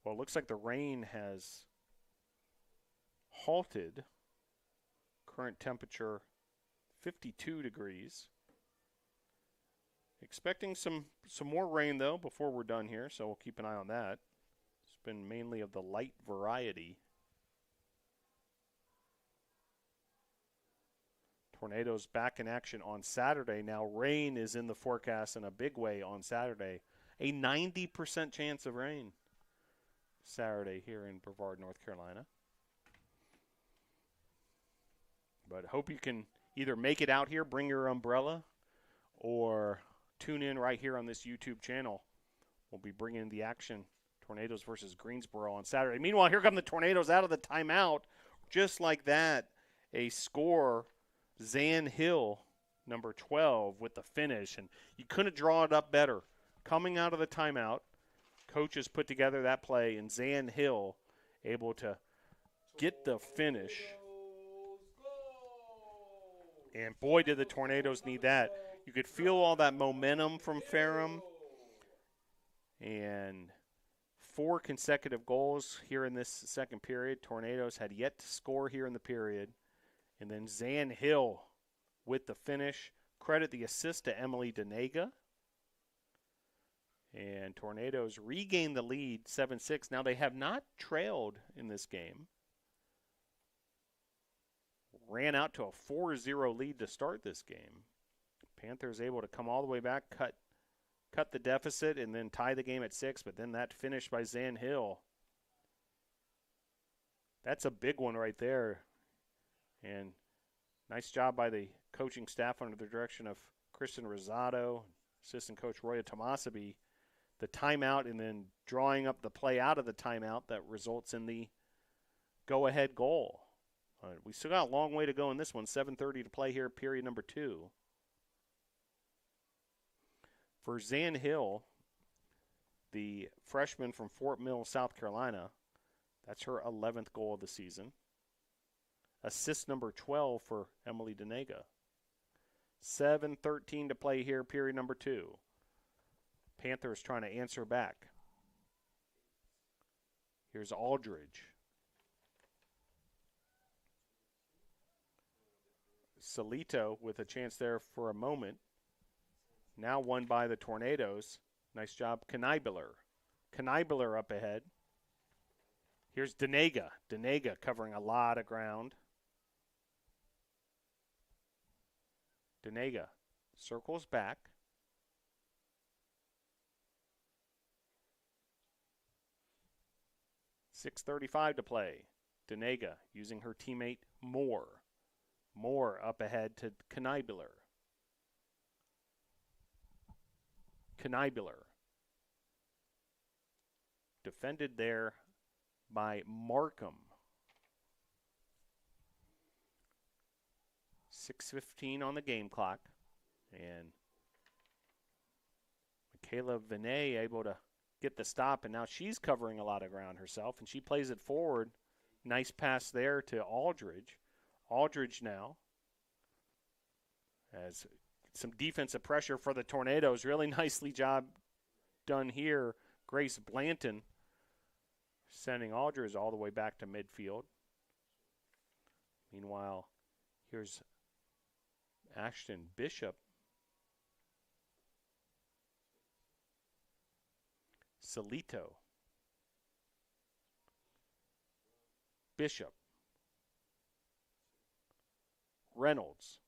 Well, it looks like the rain has halted. Current temperature 52 degrees. Expecting some more rain, though, before we're done here, so we'll keep an eye on that. It's been mainly of the light variety. Tornadoes back in action on Saturday. Now rain is in the forecast in a big way on Saturday. A 90% chance of rain Saturday here in Brevard, North Carolina. But hope you can either make it out here, bring your umbrella, or tune in right here on this YouTube channel. We'll be bringing the action, Tornadoes versus Greensboro on Saturday. Meanwhile, here come the Tornadoes out of the timeout. Just like that, a score, Zan Hill, number 12, with the finish. And you couldn't draw it up better. Coming out of the timeout, coaches put together that play, and Zan Hill able to get the finish. And boy, did the Tornadoes need that. You could feel all that momentum from Ferrum. And 4 consecutive goals here in this second period. Tornadoes had yet to score here in the period. And then Zan Hill with the finish. Credit the assist to Emily Denega. And Tornadoes regain the lead 7-6. Now they have not trailed in this game. Ran out to a 4-0 lead to start this game. Panthers able to come all the way back, cut the deficit, and then tie the game at 6. But then that finish by Zan Hill. That's a big one right there. And nice job by the coaching staff under the direction of Kristen Rosado, assistant coach Roya Tomasabi. The timeout and then drawing up the play out of the timeout that results in the go-ahead goal. We still got a long way to go in this one. 7:30 to play here, period number 2. For Zan Hill, the freshman from Fort Mill, South Carolina, that's her 11th goal of the season. Assist number 12 for Emily Denega. 7:13 to play here, period number 2. Panthers trying to answer back. Here's Aldridge. Salito with a chance there for a moment. Now won by the Tornadoes. Nice job, Knibler. Knibler up ahead. Here's Denega. Denega covering a lot of ground. Denega circles back. .635 to play. Denega using her teammate Moore. Moore up ahead to Knibler. Knibler. Defended there by Markham. 6:15 on the game clock. And Michaela Vinay able to get the stop, and now she's covering a lot of ground herself, and she plays it forward. Nice pass there to Aldridge. Aldridge now has some defensive pressure for the Tornadoes. Really nicely job done here. Grace Blanton sending Aldridge all the way back to midfield. Meanwhile, here's Ashton Bishop. Salito. Bishop. Reynolds.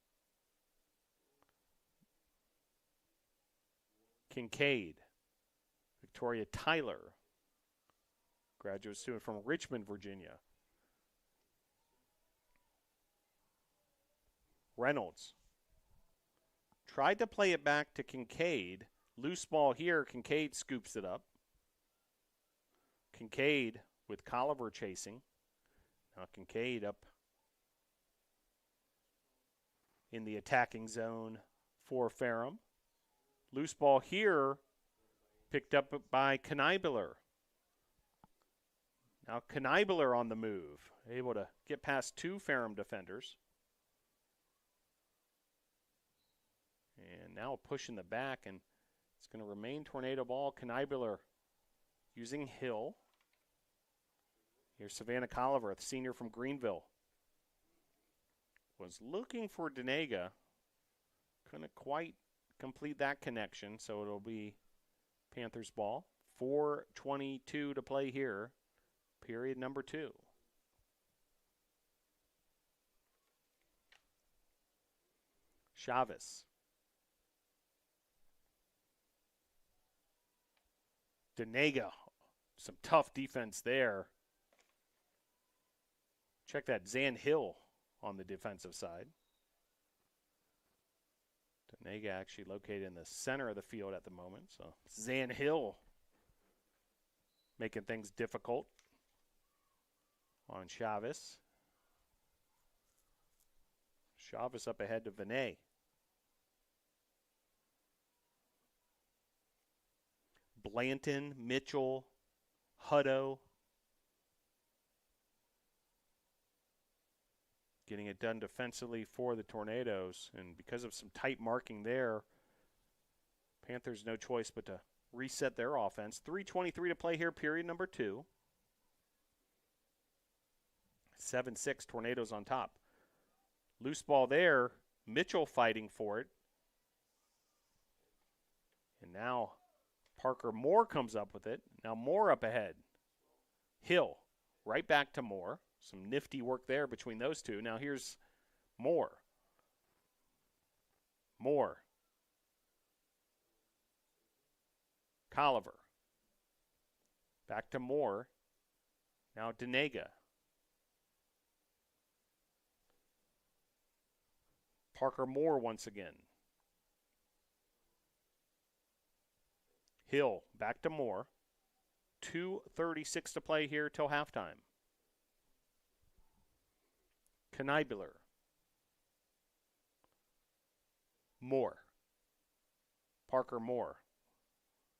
Kincaid. Victoria Tyler, graduate student from Richmond, Virginia. Reynolds tried to play it back to Kincaid. Loose ball here. Kincaid scoops it up. Kincaid with Colliver chasing. Now Kincaid up in the attacking zone for Ferrum. Loose ball here, picked up by Kneibler. Now Kneibler on the move, able to get past two Ferrum defenders. And now a push in the back, and it's going to remain tornado ball. Kneibler using Hill. Here's Savannah Colliver, the senior from Greenville. Was looking for Denega. Couldn't quite complete that connection, so it'll be Panthers ball. 4:22 to play here, period number 2. Chavez. Denega, some tough defense there. Check that, Zan Hill on the defensive side. Denega actually located in the center of the field at the moment. So Zan Hill making things difficult on Chavez. Chavez up ahead to Vinay. Blanton, Mitchell, Hutto. Getting it done defensively for the Tornadoes. And because of some tight marking there, Panthers no choice but to reset their offense. 3:23 to play here, period number 2. 7-6, Tornadoes on top. Loose ball there, Mitchell fighting for it. And now Parker Moore comes up with it. Now Moore up ahead. Hill right back to Moore. Some nifty work there between those two. Now here's Moore. Moore. Colliver. Back to Moore. Now Denega. Parker Moore once again. Hill back to Moore. 2:36 to play here till halftime. Kneibler. Moore. Parker Moore.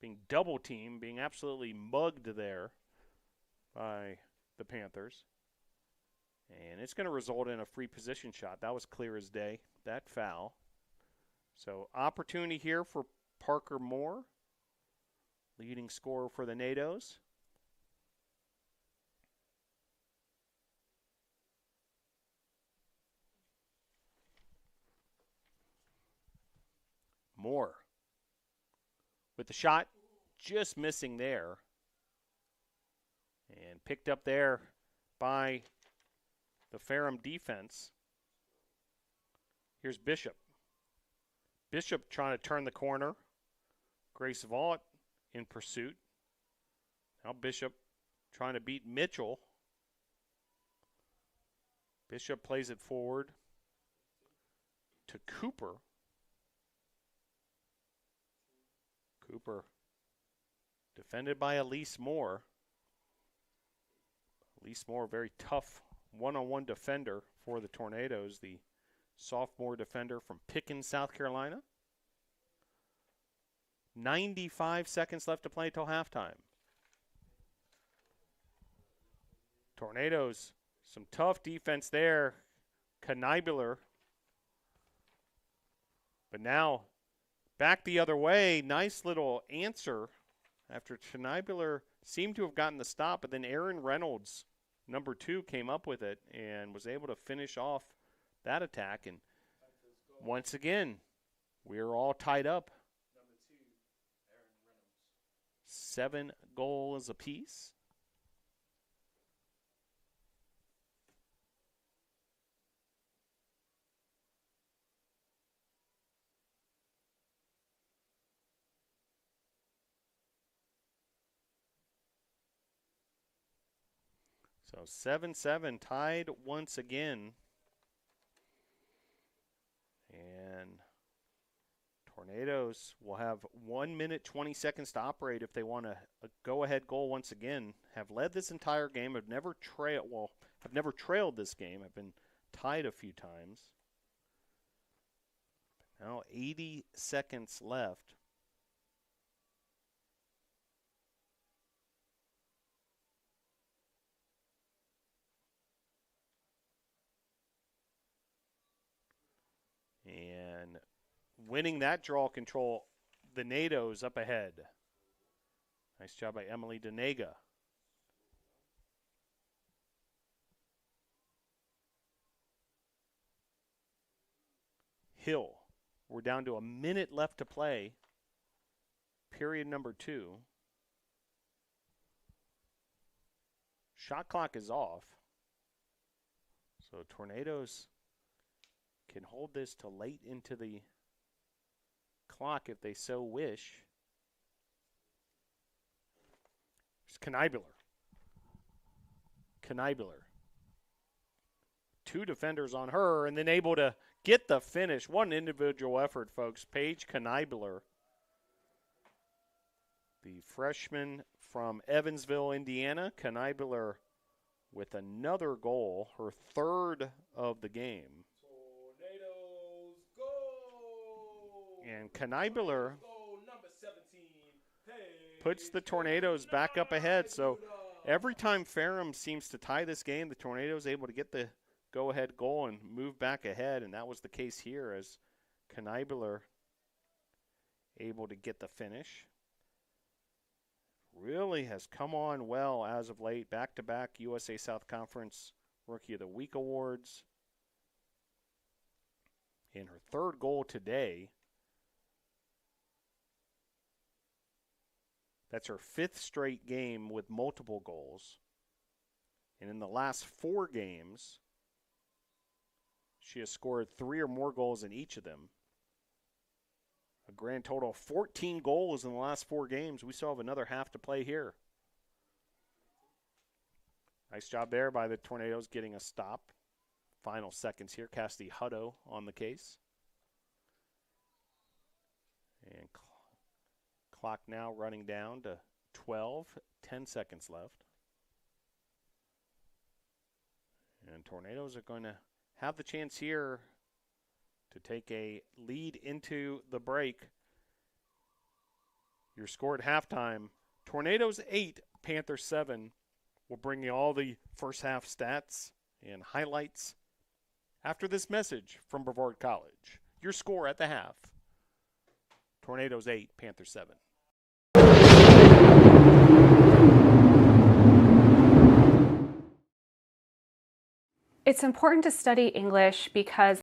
Being double teamed, being absolutely mugged there by the Panthers. And it's going to result in a free position shot. That was clear as day, that foul. So opportunity here for Parker Moore, leading scorer for the NATOs. Moore with the shot, just missing there. And picked up there by the Ferrum defense. Here's Bishop. Bishop trying to turn the corner. Grace Vaught in pursuit. Now Bishop trying to beat Mitchell. Bishop plays it forward to Cooper. Cooper defended by Elise Moore. Elise Moore, very tough one-on-one defender for the Tornadoes, the sophomore defender from Pickens, South Carolina. 95 seconds left to play till halftime. Tornadoes, some tough defense there. Kneibler. But now back the other way. Nice little answer after Kneibler seemed to have gotten the stop, but then Aaron Reynolds, number 2, came up with it and was able to finish off that attack. And once again, we're all tied up. 7 goals apiece. So 7-7, tied once again. And Tornadoes will have 1 minute, 20 seconds to operate if they want a go-ahead goal once again. Have led this entire game. Have never trailed this game. Have been tied a few times. Now 80 seconds left. And winning that draw control, the NATO's up ahead. Nice job by Emily Denega. Hill. We're down to a minute left to play. Period number 2. Shot clock is off. So Tornadoes can hold this to late into the clock if they so wish. There's Kneibuller. 2 defenders on her, and then able to get the finish. What an individual effort, folks. Paige Kneibuller, the freshman from Evansville, Indiana. Kneibuller with another goal, her 3rd of the game. Tornadoes go! And Kneibuller Number 17, puts the Tornadoes back up ahead. So every time Ferrum seems to tie this game, the Tornadoes able to get the go-ahead goal and move back ahead, and that was the case here as Kneibuller able to get the finish. Really has come on well as of late. Back-to-back USA South Conference Rookie of the Week awards. And her 3rd goal today. That's her 5th straight game with multiple goals. And in the last 4 games, she has scored 3 or more goals in each of them. A grand total of 14 goals in the last 4 games. We still have another half to play here. Nice job there by the Tornadoes getting a stop. Final seconds here. Cassidy Hutto on the case. And clock now running down to 12. 10 seconds left. And Tornadoes are going to have the chance here to take a lead into the break. Your score at halftime, Tornadoes 8, Panthers 7. We'll bring you all the first half stats and highlights after this message from Brevard College. Your score at the half, Tornadoes 8, Panthers 7. It's important to study English because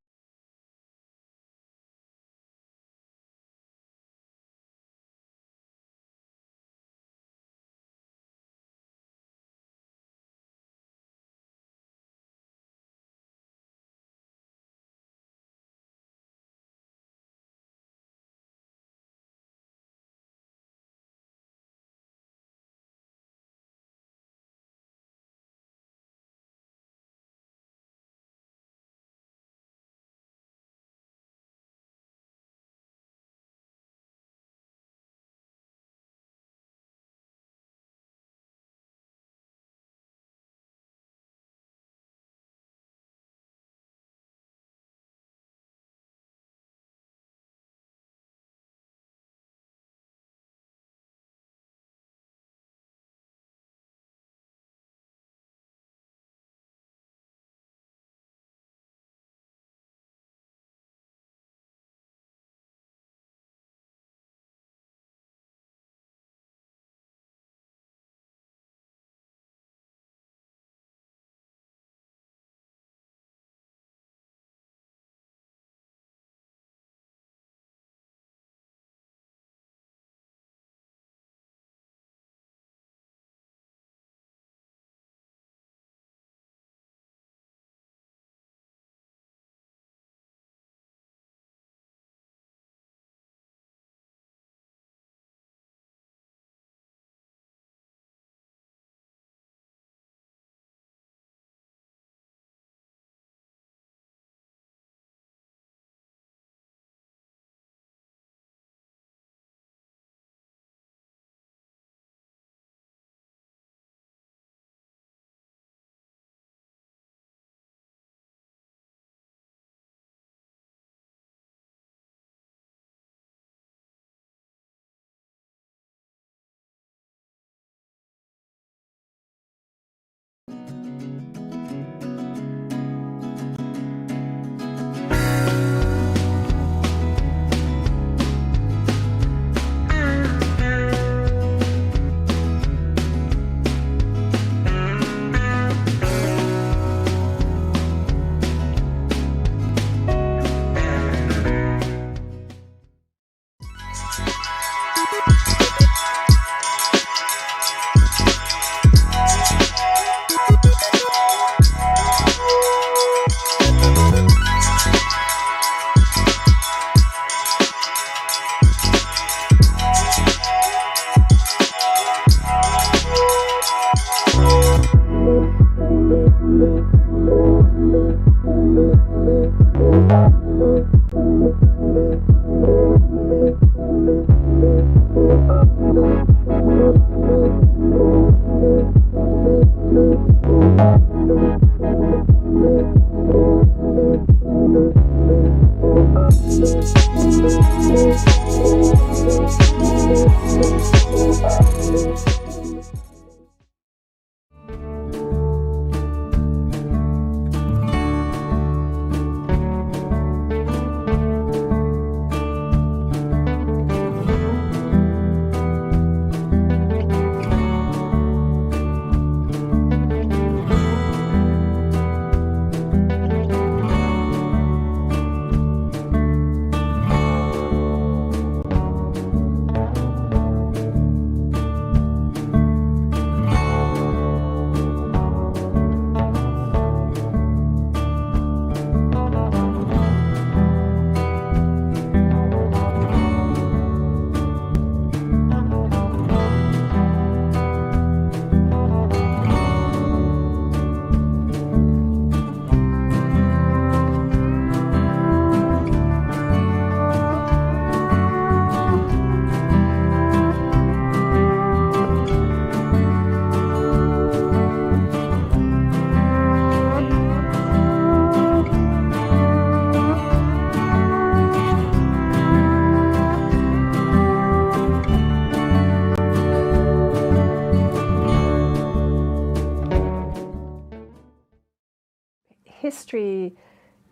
history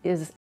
is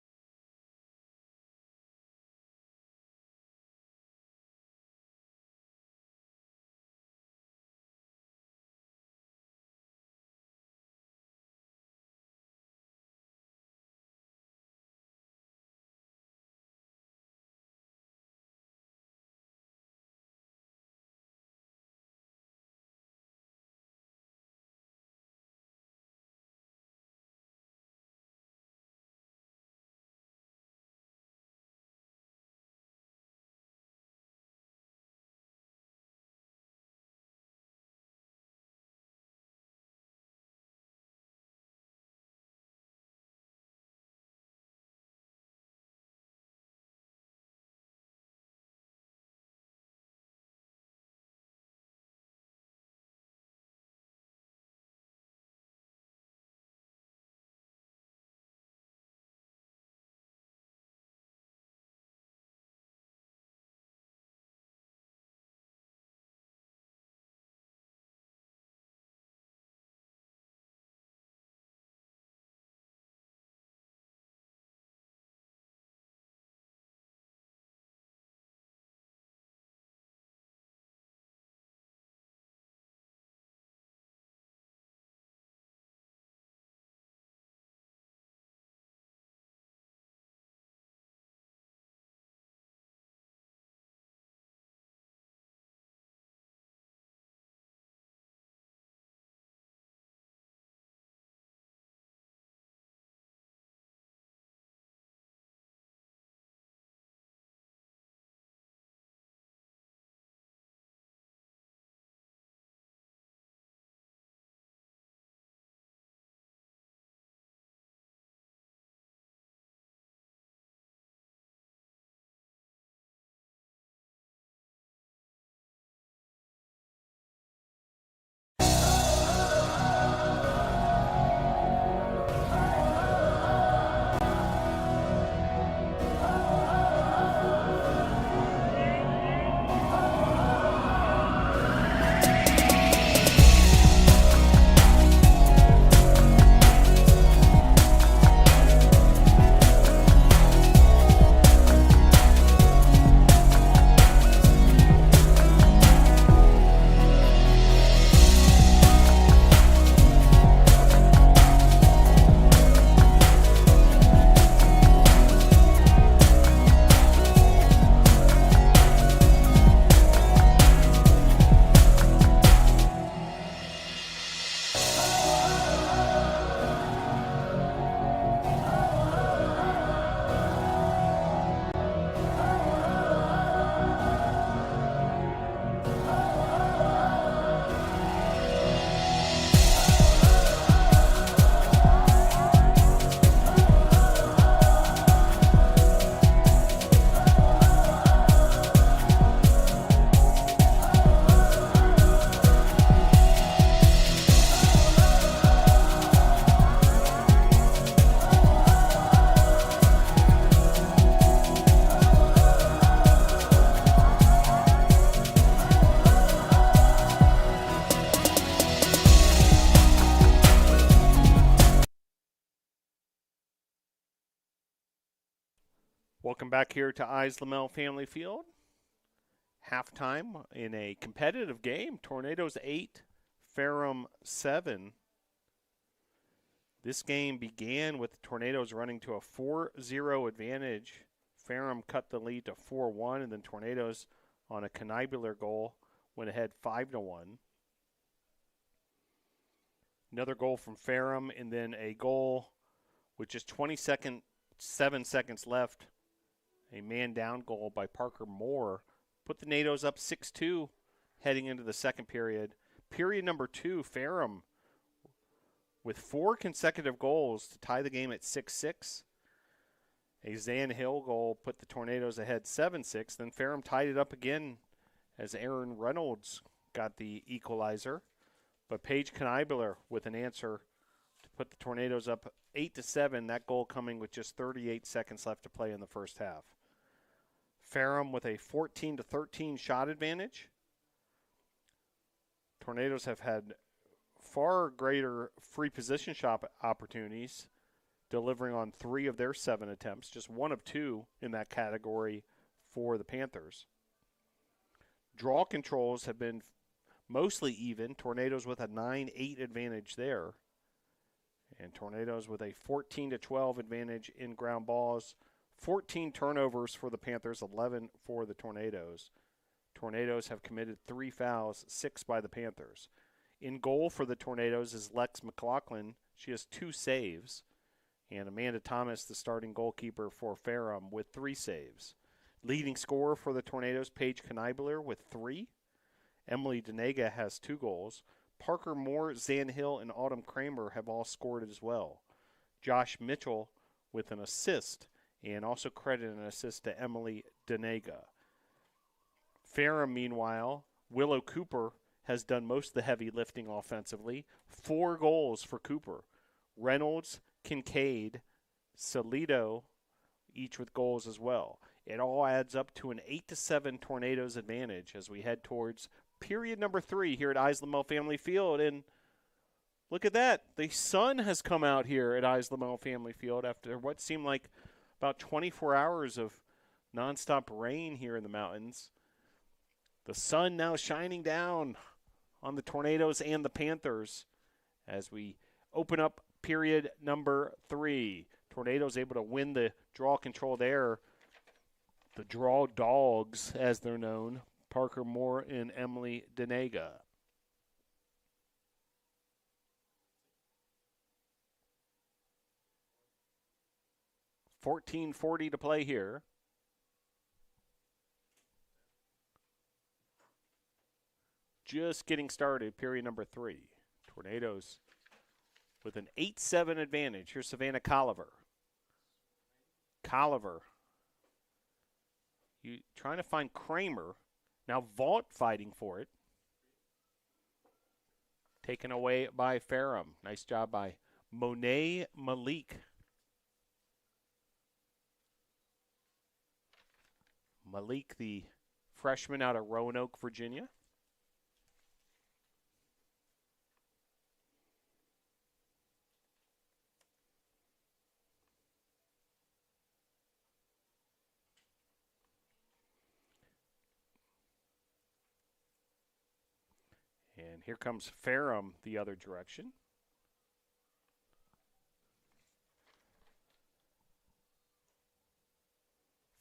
Welcome back here to Eyes Lamel Family Field. Halftime in a competitive game. Tornadoes 8, Ferrum 7. This game began with the Tornadoes running to a 4-0 advantage. Ferrum cut the lead to 4-1, and then Tornadoes on a Knibeler goal went ahead 5-1. Another goal from Ferrum, and then a goal with just 7 seconds left. A man-down goal by Parker Moore put the Nados up 6-2 heading into the second period. Period number 2, Ferrum with 4 consecutive goals to tie the game at 6-6. A Zan Hill goal put the Tornadoes ahead 7-6. Then Ferrum tied it up again as Aaron Reynolds got the equalizer. But Paige Knibeler with an answer to put the Tornadoes up 8-7, that goal coming with just 38 seconds left to play in the first half. Ferrum with a 14-13 shot advantage. Tornadoes have had far greater free position shot opportunities delivering on 3 of their 7 attempts, just 1 of 2 in that category for the Panthers. Draw controls have been mostly even. Tornadoes with a 9-8 advantage there. And Tornadoes with a 14-12 advantage in ground balls. 14 turnovers for the Panthers, 11 for the Tornadoes. Tornadoes have committed 3 fouls, 6 by the Panthers. In goal for the Tornadoes is Lex McLaughlin. She has 2 saves. And Amanda Thomas, the starting goalkeeper for Ferrum, with 3 saves. Leading scorer for the Tornadoes, Paige Kneibler, with 3. Emily Denega has 2 goals. Parker Moore, Zan Hill, and Autumn Kramer have all scored as well. Josh Mitchell with an assist, and also credit an assist to Emily Denega. Ferrum, meanwhile, Willow Cooper has done most of the heavy lifting offensively. 4 goals for Cooper. Reynolds, Kincaid, Salido, each with goals as well. It all adds up to an 8-7 Tornadoes advantage as we head towards period number 3 here at Islamel Family Field. And look at that. The sun has come out here at Islamel Family Field after what seemed like about 24 hours of nonstop rain here in the mountains. The sun now shining down on the Tornadoes and the Panthers as we open up period number 3. Tornadoes able to win the draw control there. The Draw Dogs, as they're known, Parker Moore and Emily Denega. $14:40 to play here. Just getting started, period number 3. Tornadoes with an 8-7 advantage. Here's Savannah Colliver. You trying to find Kramer. Now Vaught fighting for it. Taken away by Ferrum. Nice job by Monet Malik. Malik, the freshman out of Roanoke, Virginia. And here comes Ferrum the other direction.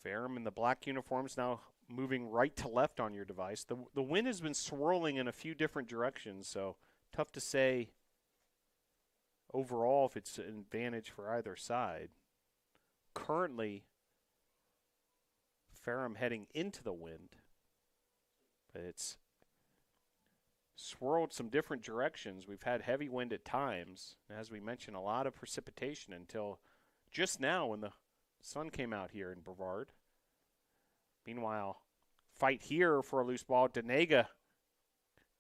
Ferrum in the black uniforms now moving right to left on your device. The wind has been swirling in a few different directions, so tough to say overall if it's an advantage for either side. Currently, Ferrum heading into the wind, but it's swirled some different directions. We've had heavy wind at times, and as we mentioned, a lot of precipitation until just now when the sun came out here in Brevard. Meanwhile, fight here for a loose ball. Denega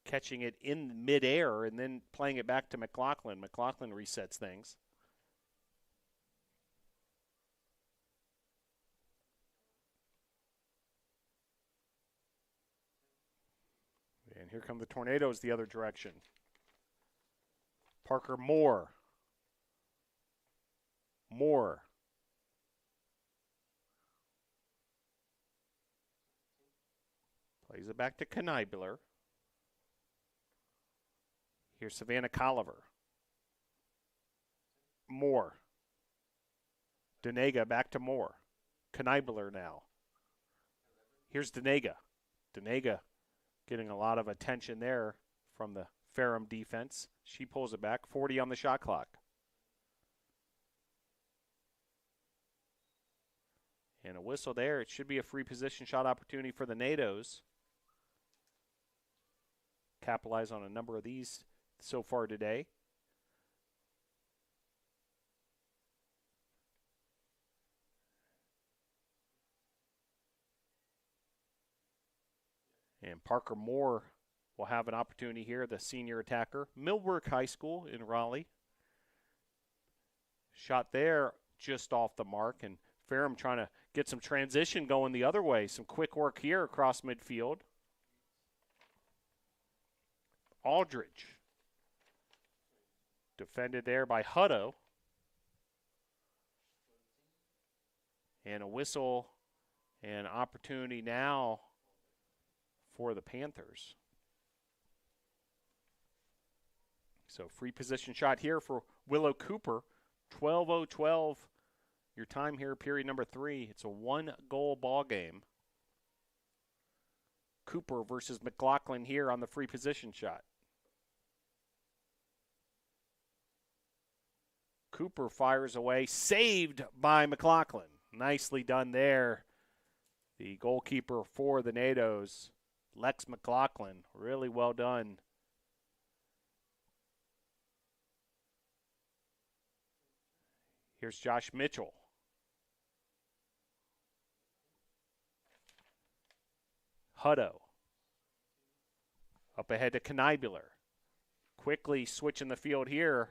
catching it in midair and then playing it back to McLaughlin. McLaughlin resets things. And here come the Tornadoes the other direction. Parker Moore. Plays it back to Kneibler. Here's Savannah Colliver. Moore. Denega back to Moore. Kneibler now. Here's Denega. Denega getting a lot of attention there from the Ferrum defense. She pulls it back. 40 on the shot clock. And a whistle there. It should be a free position shot opportunity for the NATOs. Capitalize on a number of these so far today. And Parker Moore will have an opportunity here, the senior attacker. Millbrook High School in Raleigh. Shot there just off the mark, and Ferrum trying to get some transition going the other way. Some quick work here across midfield. Aldridge. Defended there by Hutto. And a whistle and opportunity now for the Panthers. So free position shot here for Willow Cooper. 12:012. Your time here, period number 3. It's a 1-goal ball game. Cooper versus McLaughlin here on the free position shot. Cooper fires away, saved by McLaughlin. Nicely done there. The goalkeeper for the NATOs, Lex McLaughlin, really well done. Here's Josh Mitchell. Hutto. Up ahead to Knibeler. Quickly switching the field here.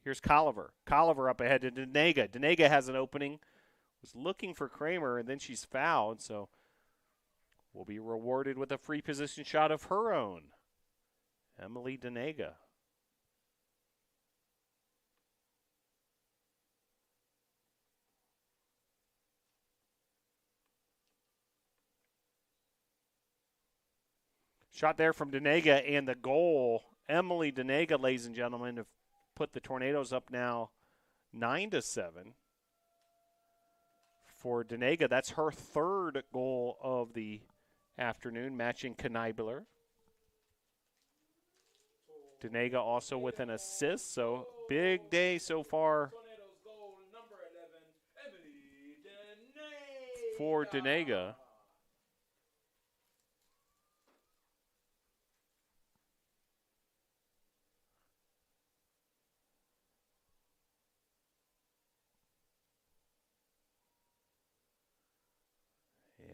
Here's Colliver. Colliver up ahead to Denega. Denega has an opening. Was looking for Kramer, and then she's fouled, so will be rewarded with a free position shot of her own. Emily Denega. Shot there from Denega, and the goal. Emily Denega, ladies and gentlemen, have put the Tornadoes up now 9-7. For Denega, that's her 3rd goal of the afternoon, matching Knibeler. Denega also with an assist, so big day so far for Denega.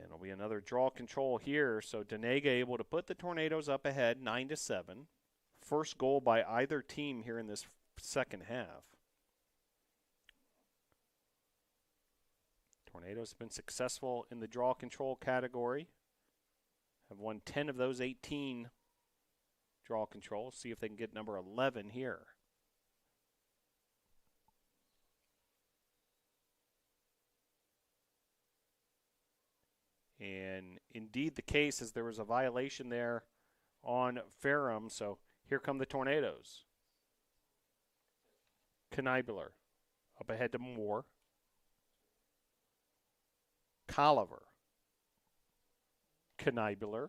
It'll be another draw control here. So Denega able to put the Tornadoes up ahead 9-7. First goal by either team here in this second half. Tornadoes have been successful in the draw control category. Have won 10 of those 18 draw controls. See if they can get number 11 here. And indeed the case is there was a violation there on Ferrum, so here come the Tornadoes. Knibeler up ahead to Moore. Colliver. Knibeler.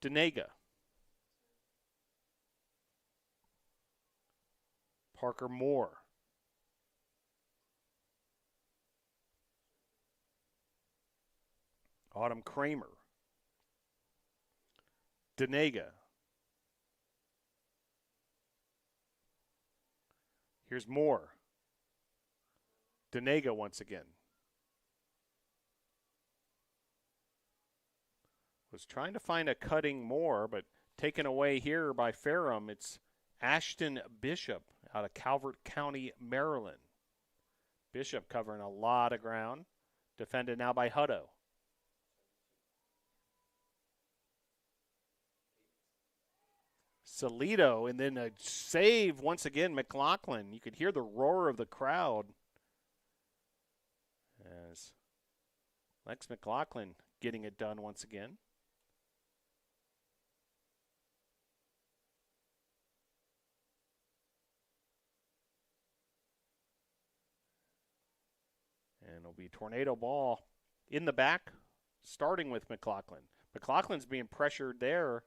Denega. Parker Moore. Autumn Kramer. Denega. Here's Moore. Denega once again. Was trying to find a cutting Moore, but taken away here by Ferrum. It's Ashton Bishop out of Calvert County, Maryland. Bishop covering a lot of ground. Defended now by Hutto. Salito, and then a save once again, McLaughlin. You could hear the roar of the crowd as Lex McLaughlin getting it done once again. And it'll be tornado ball in the back, starting with McLaughlin. McLaughlin's being pressured there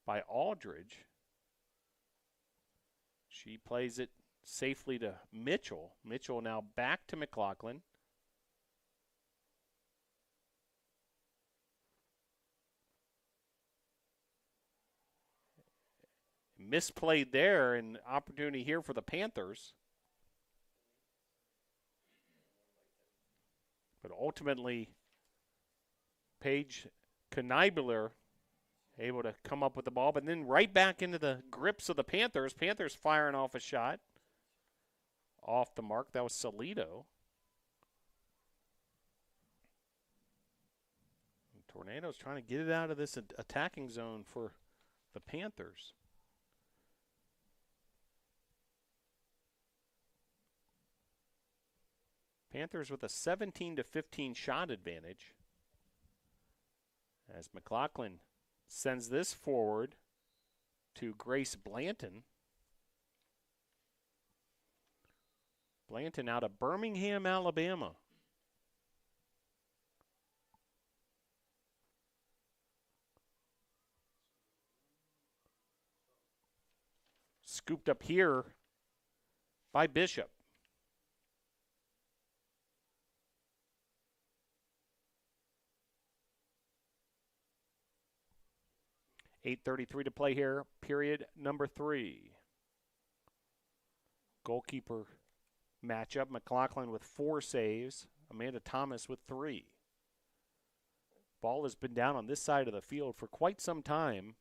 by Aldridge. She plays it safely to Mitchell. Mitchell now back to McLaughlin. Misplayed there, and opportunity here for the Panthers. But ultimately, Paige Knibeler able to come up with the ball, but then right back into the grips of the Panthers. Panthers firing off a shot. Off the mark. That was Salito. Tornadoes trying to get it out of this attacking zone for the Panthers. Panthers with a 17-15 shot advantage. As McLaughlin sends this forward to Grace Blanton. Blanton out of Birmingham, Alabama. Scooped up here by Bishop. .8:33 to play here, period number 3. Goalkeeper matchup, McLaughlin with 4 saves, Amanda Thomas with 3. Ball has been down on this side of the field for quite some time.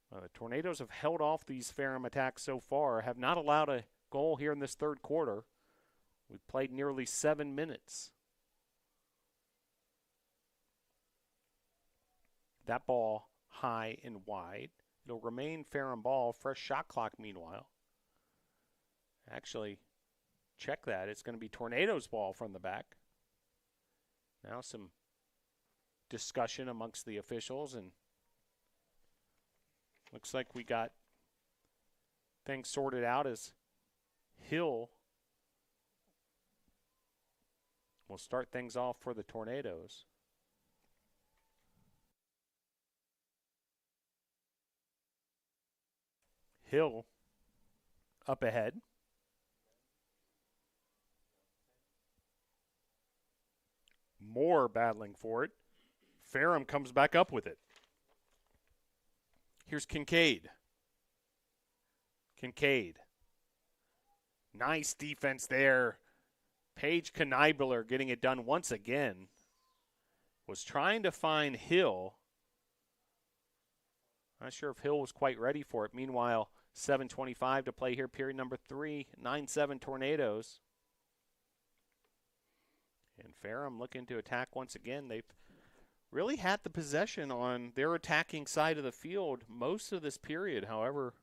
The Tornadoes have held off these Ferrum attacks so far, have not allowed a goal here in this third quarter. We've played nearly 7 minutes. That ball high and wide. It'll remain Ferrum ball. Fresh shot clock meanwhile. Actually, check that. It's going to be Tornadoes ball from the back. Now some discussion amongst the officials, and looks like we got things sorted out as Hill will start things off for the Tornadoes. Hill up ahead. Moore battling for it. Ferrum comes back up with it. Here's Kincaid. Kincaid. Nice defense there. Paige Kneibler getting it done once again. Was trying to find Hill. Not sure if Hill was quite ready for it. Meanwhile, 7:25 to play here, period number 3. 9-7 Tornadoes. And Ferrum looking to attack once again. They've really had the possession on their attacking side of the field most of this period. However,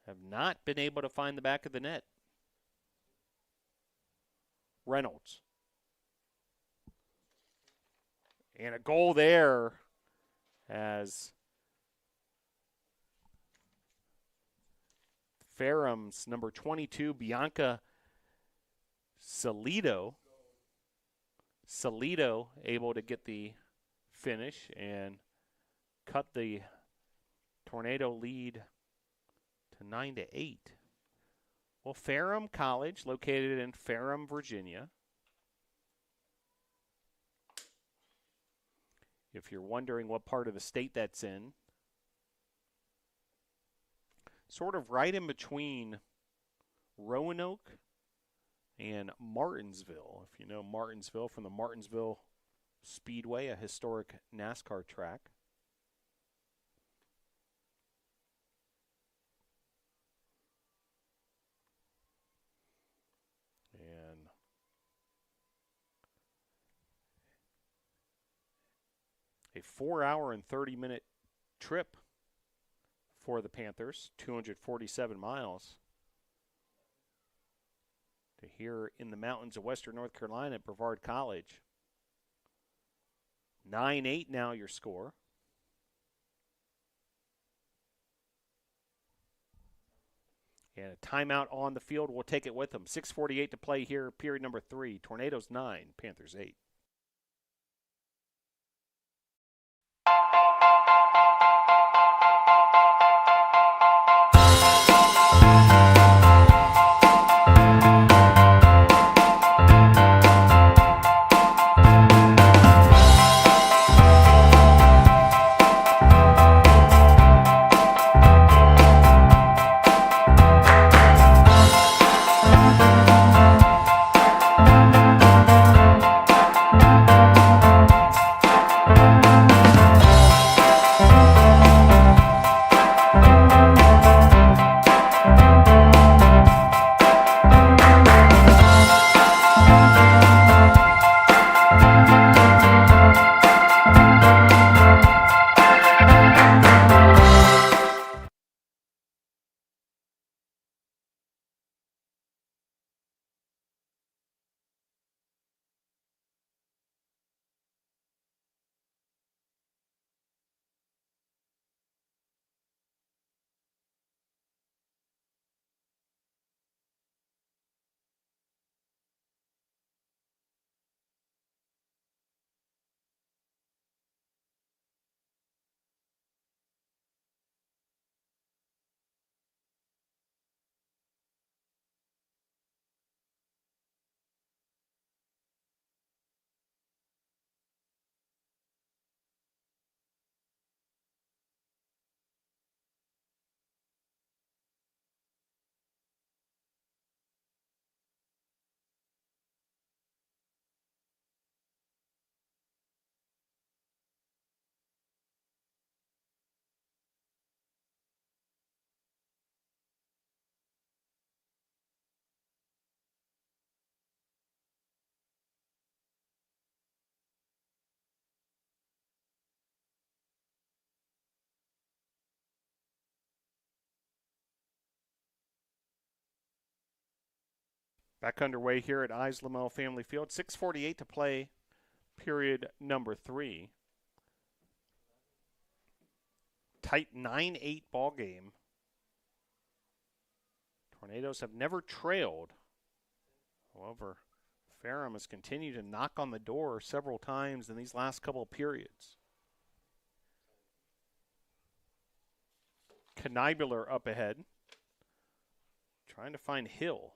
have not been able to find the back of the net. Reynolds. And a goal there as Ferrum's number 22, Bianca Salido able to get the finish and cut the Tornado lead to 9-8. Well, Ferrum College, located in Ferrum, Virginia. If you're wondering what part of the state that's in, sort of right in between Roanoke and Martinsville. If you know Martinsville from the Martinsville Speedway, a historic NASCAR track. And a 4-hour and 30-minute trip for the Panthers, 247 miles. To here in the mountains of western North Carolina at Brevard College. 9-8 now your score. And a timeout on the field will take it with them. 6:48 to play here, period number 3. Tornadoes 9, Panthers 8. Back underway here at Lamel Family Field. 6:48 to play, period number 3. Tight 9-8 ball game. Tornadoes have never trailed. However, Ferrum has continued to knock on the door several times in these last couple of periods. Kniebeler up ahead, trying to find Hill.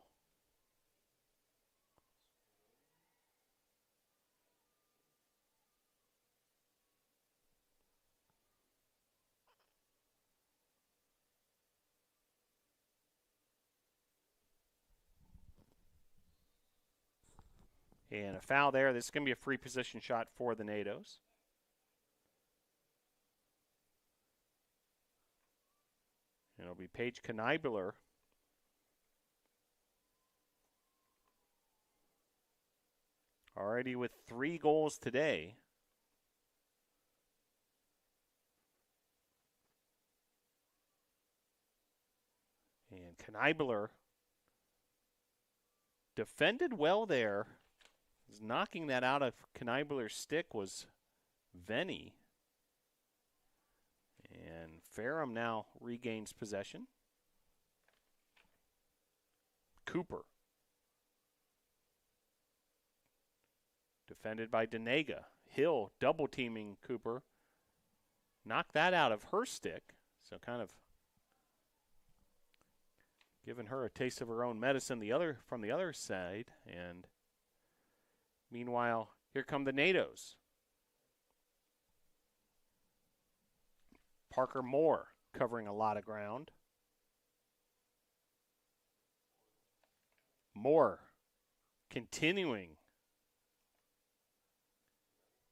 And a foul there. This is going to be a free position shot for the NATOs. It'll be Paige Kniebeler. Already with 3 goals today. And Kniebeler defended well there. Knocking that out of Kniebeler's stick was Venny. And Ferrum now regains possession. Cooper. Defended by Denega. Hill double teaming Cooper. Knocked that out of her stick. So kind of giving her a taste of her own medicine from the other side. And meanwhile, here come the NATOs. Parker Moore covering a lot of ground. Moore continuing.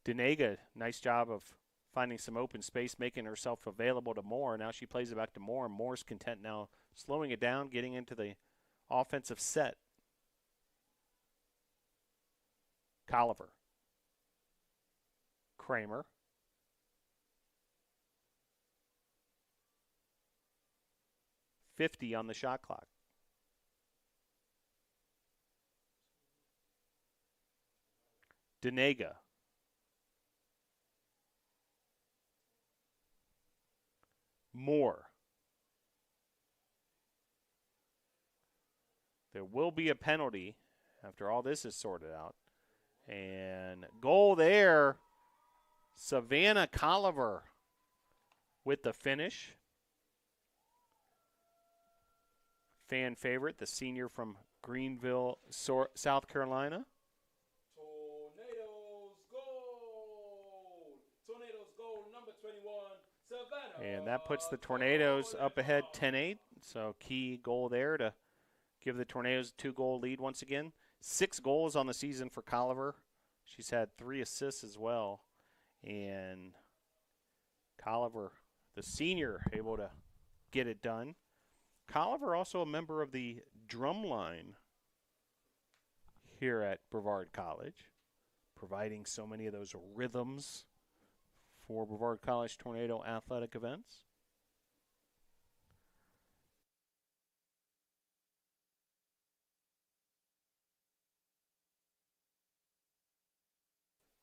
Denega, nice job of finding some open space, making herself available to Moore. Now she plays it back to Moore, and Moore's content now slowing it down, getting into the offensive set. Colliver. Kramer. .50 on the shot clock. Denega. Moore. There will be a penalty after all this is sorted out. And goal there. Savannah Colliver with the finish. Fan favorite, the senior from Greenville, South Carolina. Tornadoes goal! Tornadoes goal, number 21, Savannah. And that puts the Tornadoes up ahead 10-8. So key goal there to give the Tornadoes a 2-goal lead once again. 6 goals on the season for Colliver. She's had 3 assists as well. And Colliver, the senior, able to get it done. Colliver also a member of the drum line here at Brevard College, providing so many of those rhythms for Brevard College Tornado athletic events.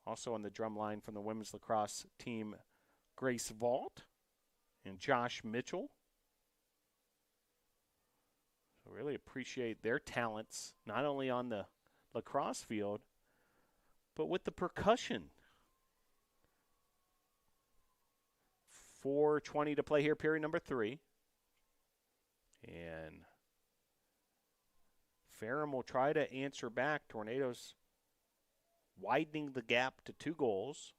Also on the drum line from the women's lacrosse team, Grace Vault and Josh Mitchell. So really appreciate their talents, not only on the lacrosse field, but with the percussion. 4:20 to play here, period number 3. And Ferrum will try to answer back. Tornadoes widening the gap to 2 goals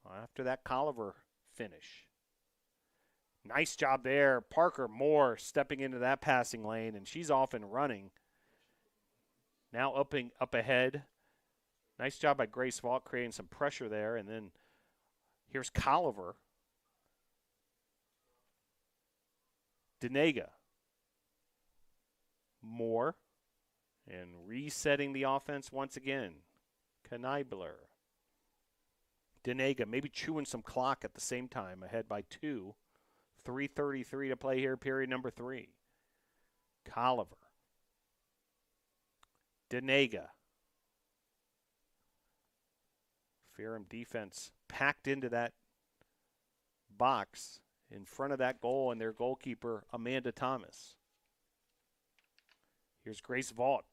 after that Colliver finish. Nice job there. Parker Moore stepping into that passing lane, and she's off and running. Now up ahead. Nice job by Grace Vault creating some pressure there, and then here's Colliver. Denega. Moore. And resetting the offense once again. Kniebeler. Denega maybe chewing some clock at the same time, ahead by 2. 3:33 to play here, period number 3. Colliver. Denega. Ferrum defense packed into that box in front of that goal, and their goalkeeper, Amanda Thomas. Here's Grace Vaught.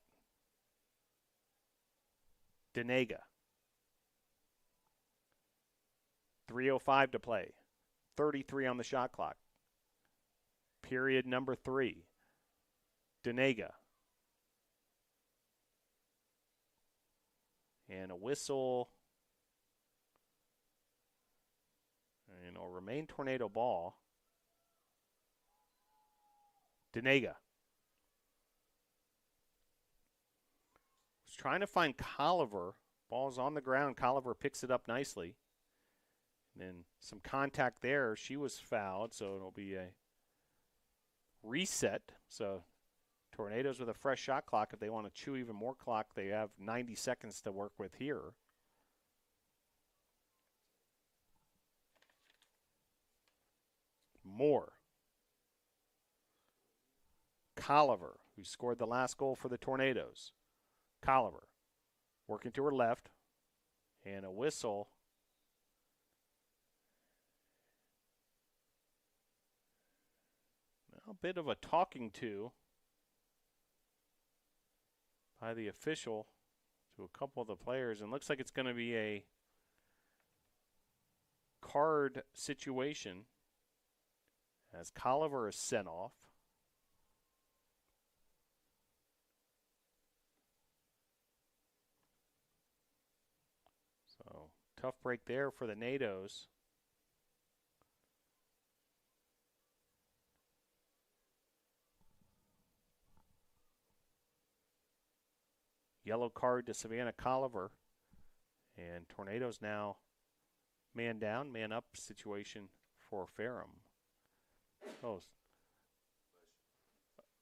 Denega. 3:05 to play. 33 on the shot clock. Period number 3. Denega. And a whistle. And it'll remain Tornado ball. Denega. Was trying to find Colliver. Ball's on the ground. Colliver picks it up nicely. And then some contact there. She was fouled, so it'll be a reset. So Tornadoes with a fresh shot clock. If they want to chew even more clock, they have 90 seconds to work with here. Moore. Colliver, who scored the last goal for the Tornadoes. Colliver working to her left. And a whistle. A bit of a talking to by the official to a couple of the players. And looks like it's going to be a card situation as Colliver is sent off. So tough break there for the NATOs. Yellow card to Savannah Colliver. And Tornadoes now man down, man up situation for Ferrum. Oh,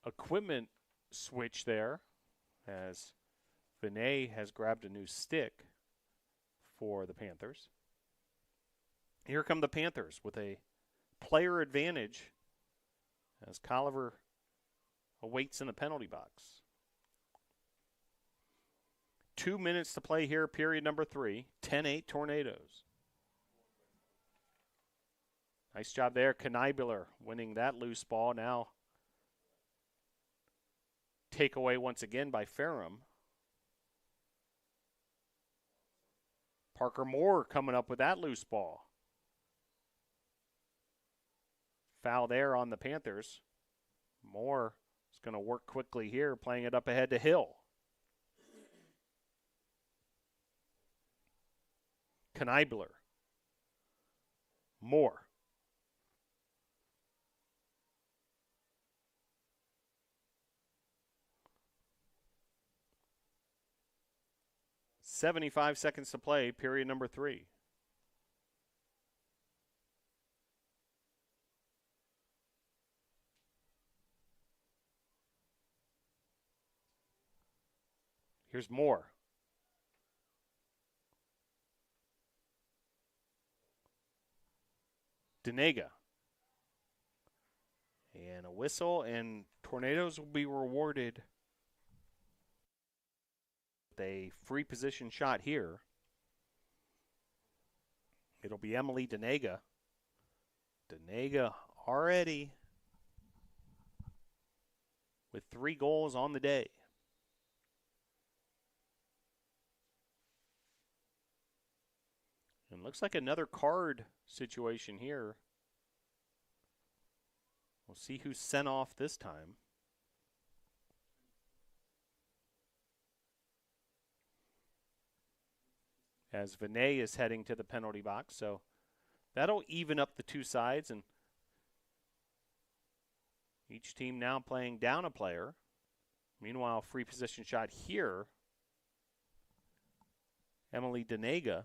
equipment switch there as Vinay has grabbed a new stick for the Panthers. Here come the Panthers with a player advantage as Colliver awaits in the penalty box. 2 minutes to play here, period number 3. 10-8 Tornadoes. Nice job there. Knibler winning that loose ball. Now takeaway once again by Ferrum. Parker Moore coming up with that loose ball. Foul there on the Panthers. Moore is going to work quickly here, playing it up ahead to Hill. Knibler. Moore. .75 seconds to play, period number 3. Here's Moore. Denega. And a whistle, and Tornadoes will be rewarded with a free position shot here. It'll be Emily Denega. Denega already with 3 goals on the day. And looks like another card situation here. We'll see who's sent off this time. As Vinay is heading to the penalty box. So that'll even up the two sides. And each team now playing down a player. Meanwhile, free position shot here. Emily Denega.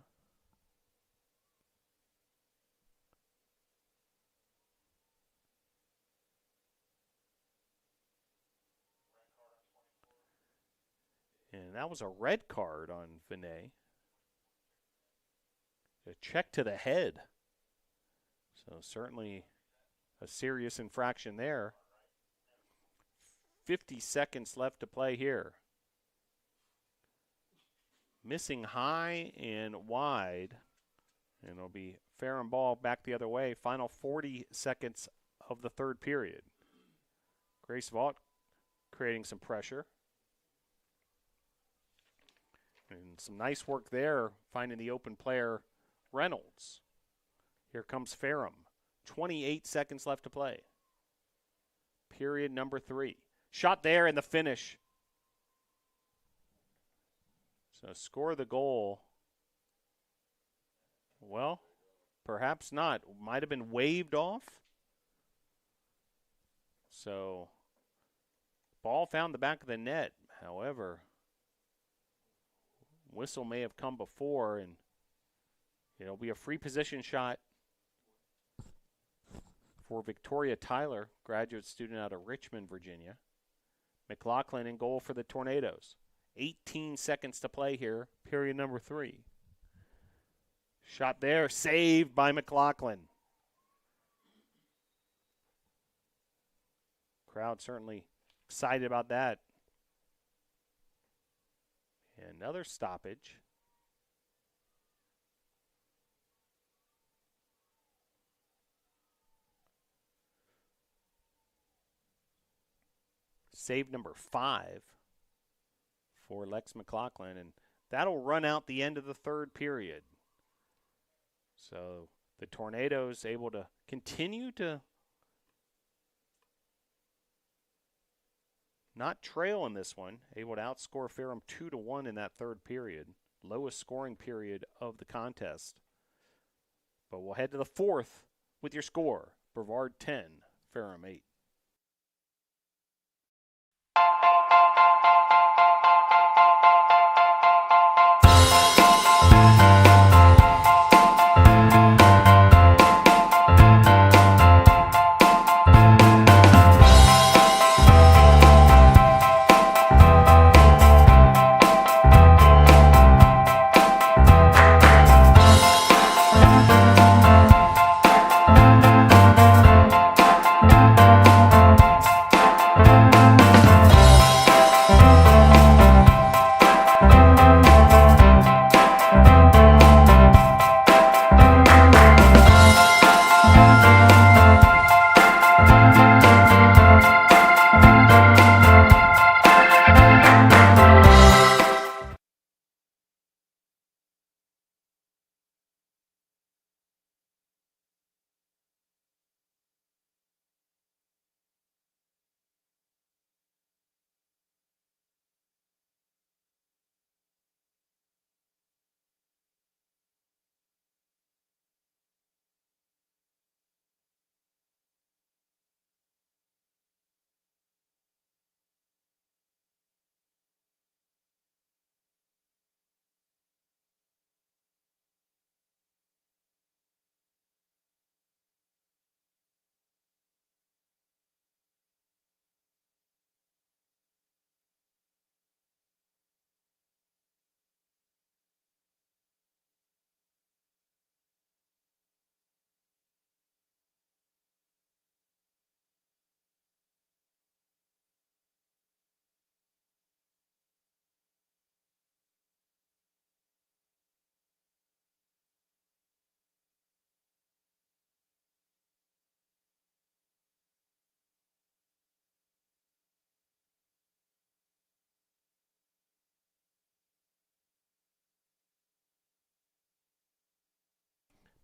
And that was a red card on Vinay. A check to the head. So certainly a serious infraction there. 50 seconds left to play here. missing high and wide. And it'll be Ferrum ball back the other way. Final 40 seconds of the third period. Grace Vaught creating some pressure. And some nice work there, finding the open player, Reynolds. Here comes Ferrum. 28 seconds left to play. Period number 3. Shot there in the finish. So score the goal. Well, perhaps not. Might have been waved off. So, ball found the back of the net. However, whistle may have come before, and it'll be a free position shot for Victoria Tyler, graduate student out of Richmond, Virginia. McLaughlin in goal for the Tornadoes. 18 seconds to play here, period number 3. Shot there, saved by McLaughlin. Crowd certainly excited about that. Another stoppage. Save number 5 for Lex McLaughlin, and that'll run out the end of the third period. So the Tornadoes able to continue to not trail in this one, able to outscore Ferrum 2-1 in that third period, lowest scoring period of the contest. But we'll head to the fourth with your score. Brevard 10, Ferrum 8.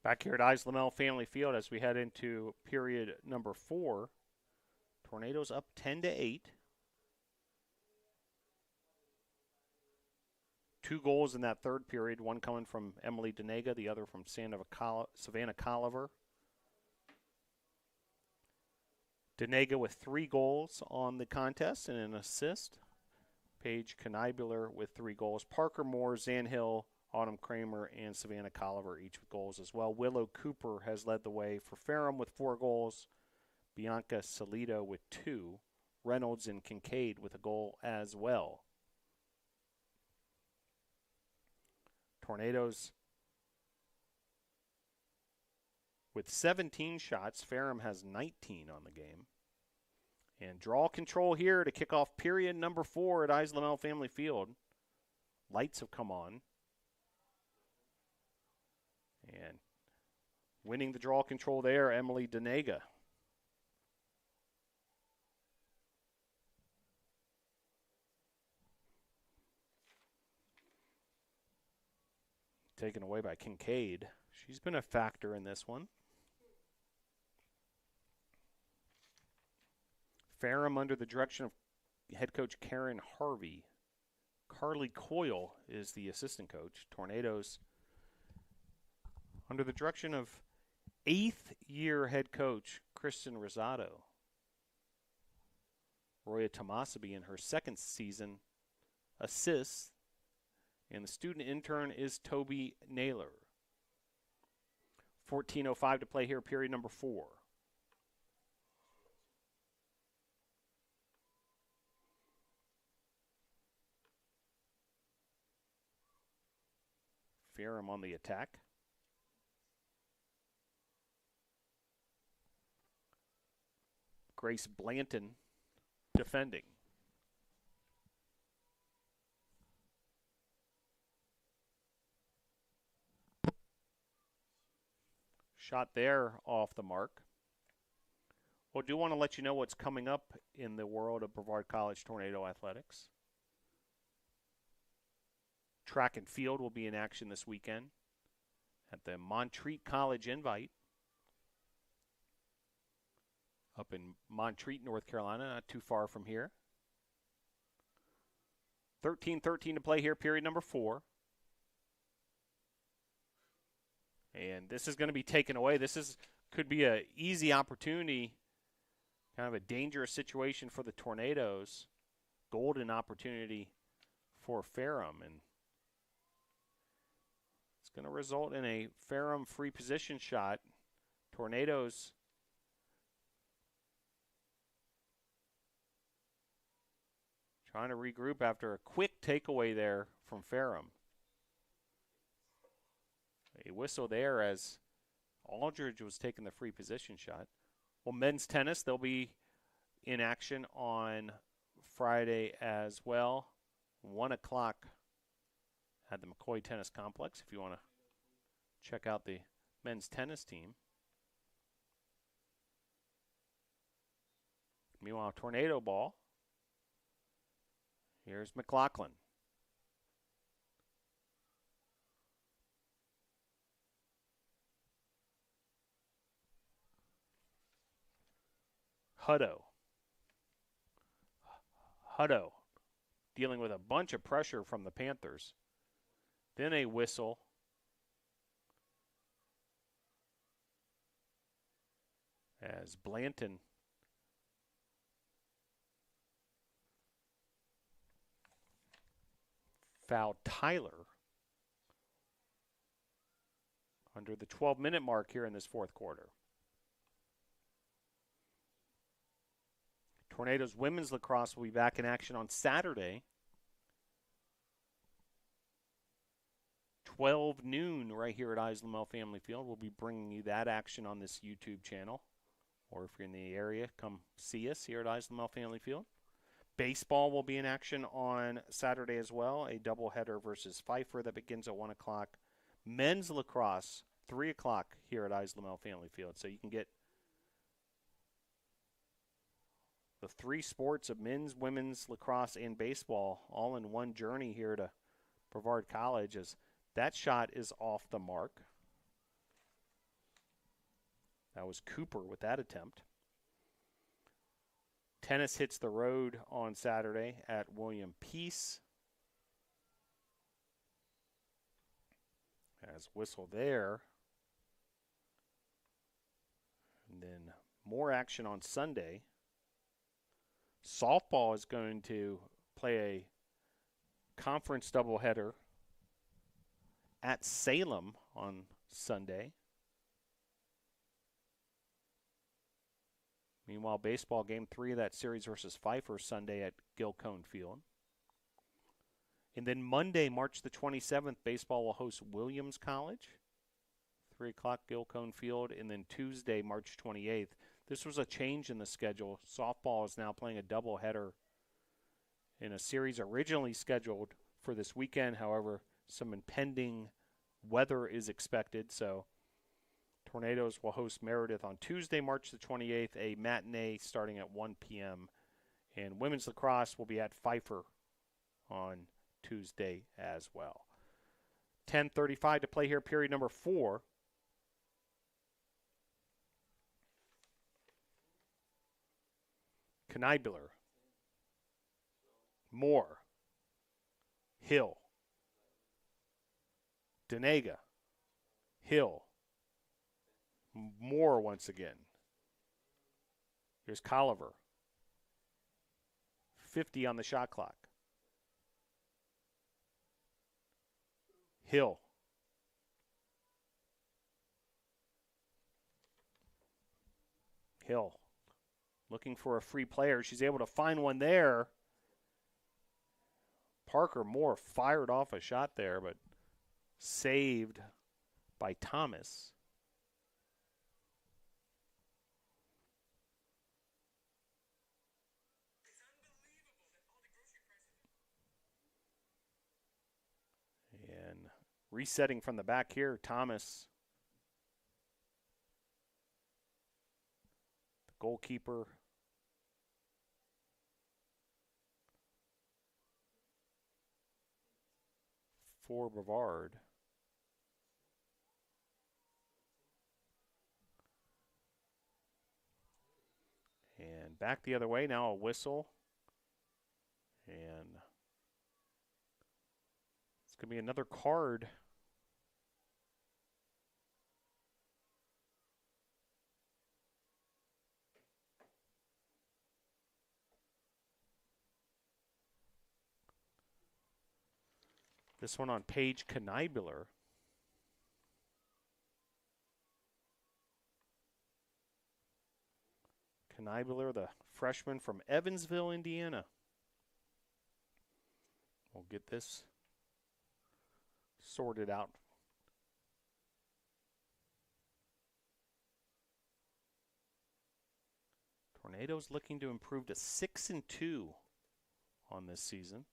Back here at Islamel Family Field as we head into period number 4. Tornadoes up 10-8. 2 goals in that third period, one coming from Emily Denega, the other from Savannah Colliver. Denega with 3 goals on the contest and an assist. Paige Knibular with 3 goals. Parker Moore, Zan Hill, Autumn Kramer, and Savannah Colliver each with goals as well. Willow Cooper has led the way for Ferrum with 4 goals. Bianca Salido with 2. Reynolds and Kincaid with a goal as well. Tornadoes with 17 shots. Ferrum has 19 on the game. And draw control here to kick off period number 4 at Islamel Family Field. Lights have come on. Winning the draw control there, Emily Denega. Taken away by Kincaid. She's been a factor in this one. Ferrum under the direction of head coach Karen Harvey. Carly Coyle is the assistant coach. Tornadoes under the direction of 8th-year head coach Kristen Rosado. Roya Tomasabi in her second season assists. And the student intern is Toby Naylor. 14:05 to play here, period number 4. Ferrum on the attack. Grace Blanton defending. Shot there off the mark. Well, do want to let you know what's coming up in the world of Brevard College Tornado Athletics. Track and field will be in action this weekend at the Montreat College Invite up in Montreat, North Carolina, not too far from here. 13:13 to play here, period number 4. And this is going to be taken away. Could be an easy opportunity, kind of a dangerous situation for the Tornadoes. Golden opportunity for Ferrum. And it's going to result in a Ferrum free position shot. Tornadoes trying to regroup after a quick takeaway there from Ferrum. A whistle there as Aldridge was taking the free position shot. Well, men's tennis, they'll be in action on Friday as well. 1 o'clock at the McCoy Tennis Complex if you want to check out the men's tennis team. Meanwhile, tornado ball. Here's McLaughlin. Hutto dealing with a bunch of pressure from the Panthers. Then a whistle. As Blanton fouled Tyler under the 12-minute mark here in this fourth quarter. Tornadoes women's lacrosse will be back in action on Saturday. 12 noon right here at Islamel Family Field. We'll be bringing you that action on this YouTube channel. Or if you're in the area, come see us here at Islamel Family Field. Baseball will be in action on Saturday as well. A doubleheader versus Pfeiffer that begins at 1 o'clock. Men's lacrosse, 3 o'clock here at Islamel Family Field. So you can get the 3 sports of men's, women's, lacrosse, and baseball all in one journey here to Brevard College as that shot is off the mark. That was Cooper with that attempt. Tennis hits the road on Saturday at William Peace. As whistle there. And then more action on Sunday. Softball is going to play a conference doubleheader at Salem on Sunday. Meanwhile, baseball game 3 of that series versus Pfeiffer Sunday at Gilcone Field. And then Monday, March the 27th, baseball will host Williams College, 3 o'clock Gilcone Field. And then Tuesday, March 28th. This was a change in the schedule. Softball is now playing a doubleheader in a series originally scheduled for this weekend. However, some impending weather is expected, so Tornadoes will host Meredith on Tuesday, March the 28th, a matinee starting at 1 p.m. And women's lacrosse will be at Pfeiffer on Tuesday as well. 10:35 to play here, period number 4. Knibler, Moore, Hill, Denega, Hill, Moore once again. Here's Colliver. 50 on the shot clock. Hill. Hill. Looking for a free player. She's able to find one there. Parker Moore fired off a shot there, but saved by Thomas. And resetting from the back here, Thomas, the goalkeeper. For Brevard. And back the other way, now a whistle. And it's going to be another card. This one on Paige Knibler. Knibler, the freshman from Evansville, Indiana. We'll get this sorted out. Tornadoes looking to improve to 6-2 on this season.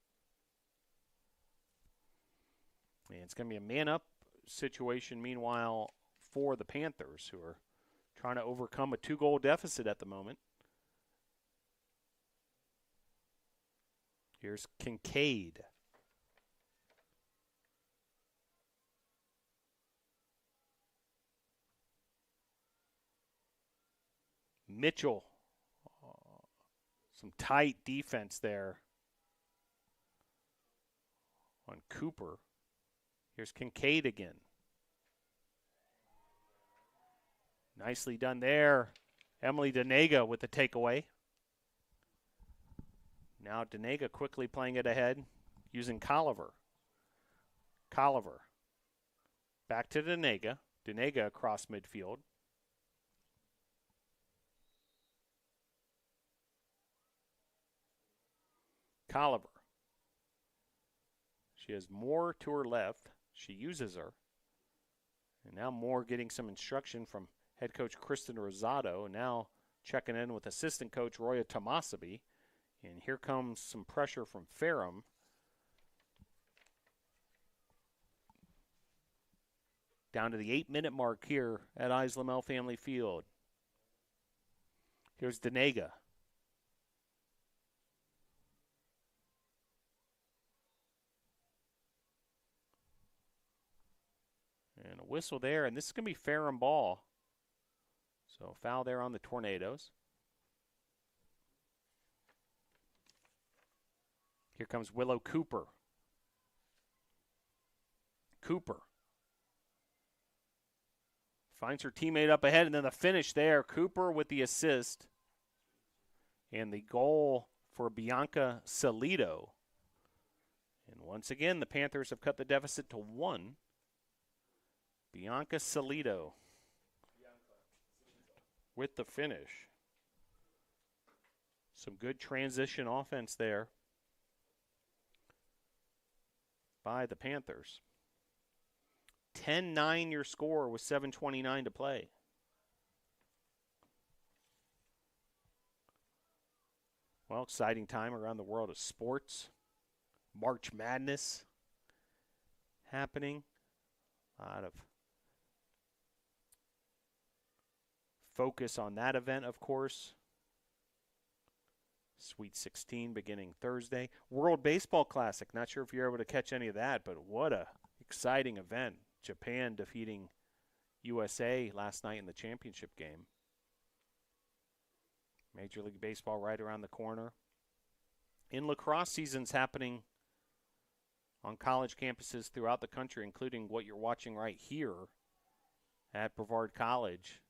And it's going to be a man-up situation, meanwhile, for the Panthers, who are trying to overcome a 2-goal deficit at the moment. Here's Kincaid. Mitchell. Some tight defense there on Cooper. Here's Kincaid again. Nicely done there. Emily Denega with the takeaway. Now Denega quickly playing it ahead using Colliver. Colliver. Back to Denega. Denega across midfield. Colliver. She has Moore to her left. She uses her. And now Moore getting some instruction from head coach Kristen Rosado. And now checking in with assistant coach Roya Tomasabi. And here comes some pressure from Ferrum. Down to the 8-minute mark here at Islamel Family Field. Here's Denega. And a whistle there, and this is going to be Ferrum ball. So foul there on the Tornadoes. Here comes Willow Cooper. Cooper finds her teammate up ahead, and then the finish there. Cooper with the assist. And the goal for Bianca Salido. And once again, the Panthers have cut the deficit to 1. Bianca Salido with the finish. Some good transition offense there by the Panthers. 10-9 your score with 7:29 to play. Well, exciting time around the world of sports. March Madness happening. A lot of focus on that event, of course. Sweet 16 beginning Thursday. World Baseball Classic. Not sure if you're able to catch any of that, but what a exciting event. Japan defeating USA last night in the championship game. Major League Baseball right around the corner. In lacrosse season's happening on college campuses throughout the country, including what you're watching right here at Brevard College.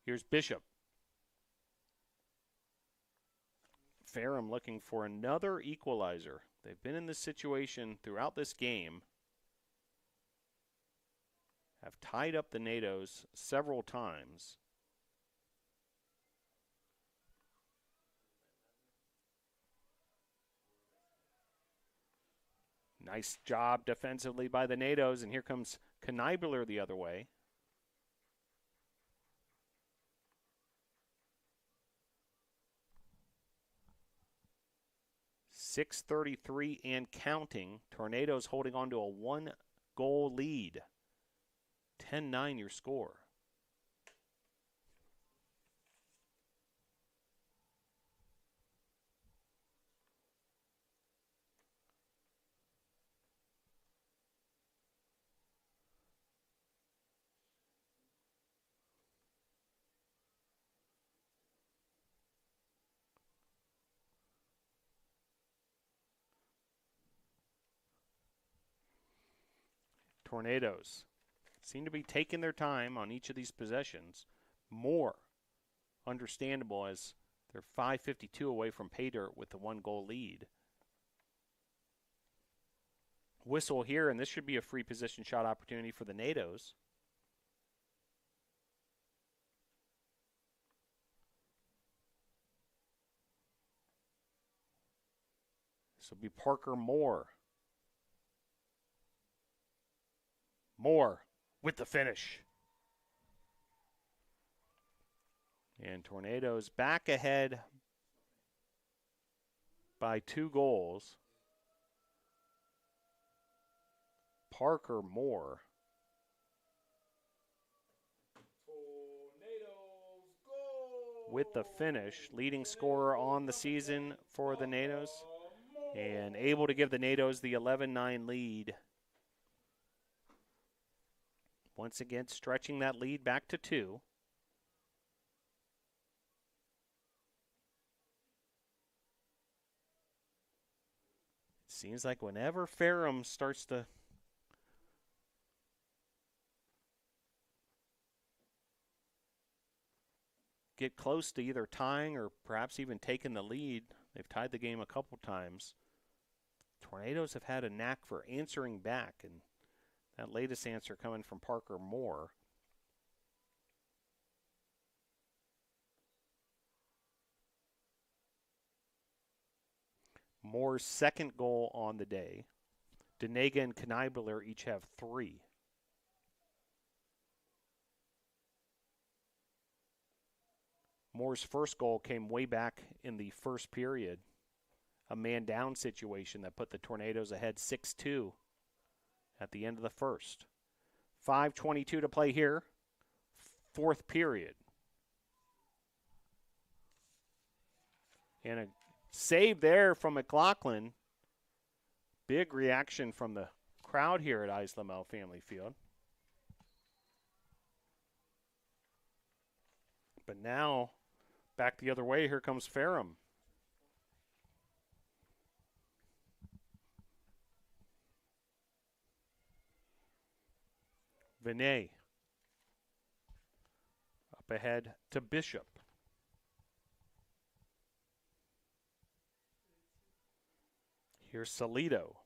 Here's Bishop. Ferrum looking for another equalizer. They've been in this situation throughout this game. Have tied up the NATOs several times. Nice job defensively by the NATOs, and here comes Kneibler the other way. .633 and counting. Tornadoes holding on to a 1-goal lead. 10-9 your score. Tornadoes seem to be taking their time on each of these possessions. More understandable as they're 5:52 away from pay dirt with the 1-goal lead. Whistle here, and this should be a free position shot opportunity for the NATOs. This will be Parker Moore. Moore with the finish. And Tornadoes back ahead by 2 goals. Parker Moore. Tornadoes go! With the finish, leading scorer on the season for the NATOs, and able to give the NATOs the 11-9 lead. Once again, stretching that lead back to 2. It seems like whenever Ferrum starts to get close to either tying or perhaps even taking the lead, they've tied the game a couple times. Tornadoes have had a knack for answering back, and that latest answer coming from Parker Moore. Moore's second goal on the day. Denega and Kneibler each have 3. Moore's first goal came way back in the first period. A man-down situation that put the Tornadoes ahead 6-2 at the end of the first. 5:22 to play here. 4th period. And a save there from McLaughlin. Big reaction from the crowd here at Islamel Family Field. But now, back the other way, here comes Ferrum. Vinay up ahead to Bishop. Here's Salido.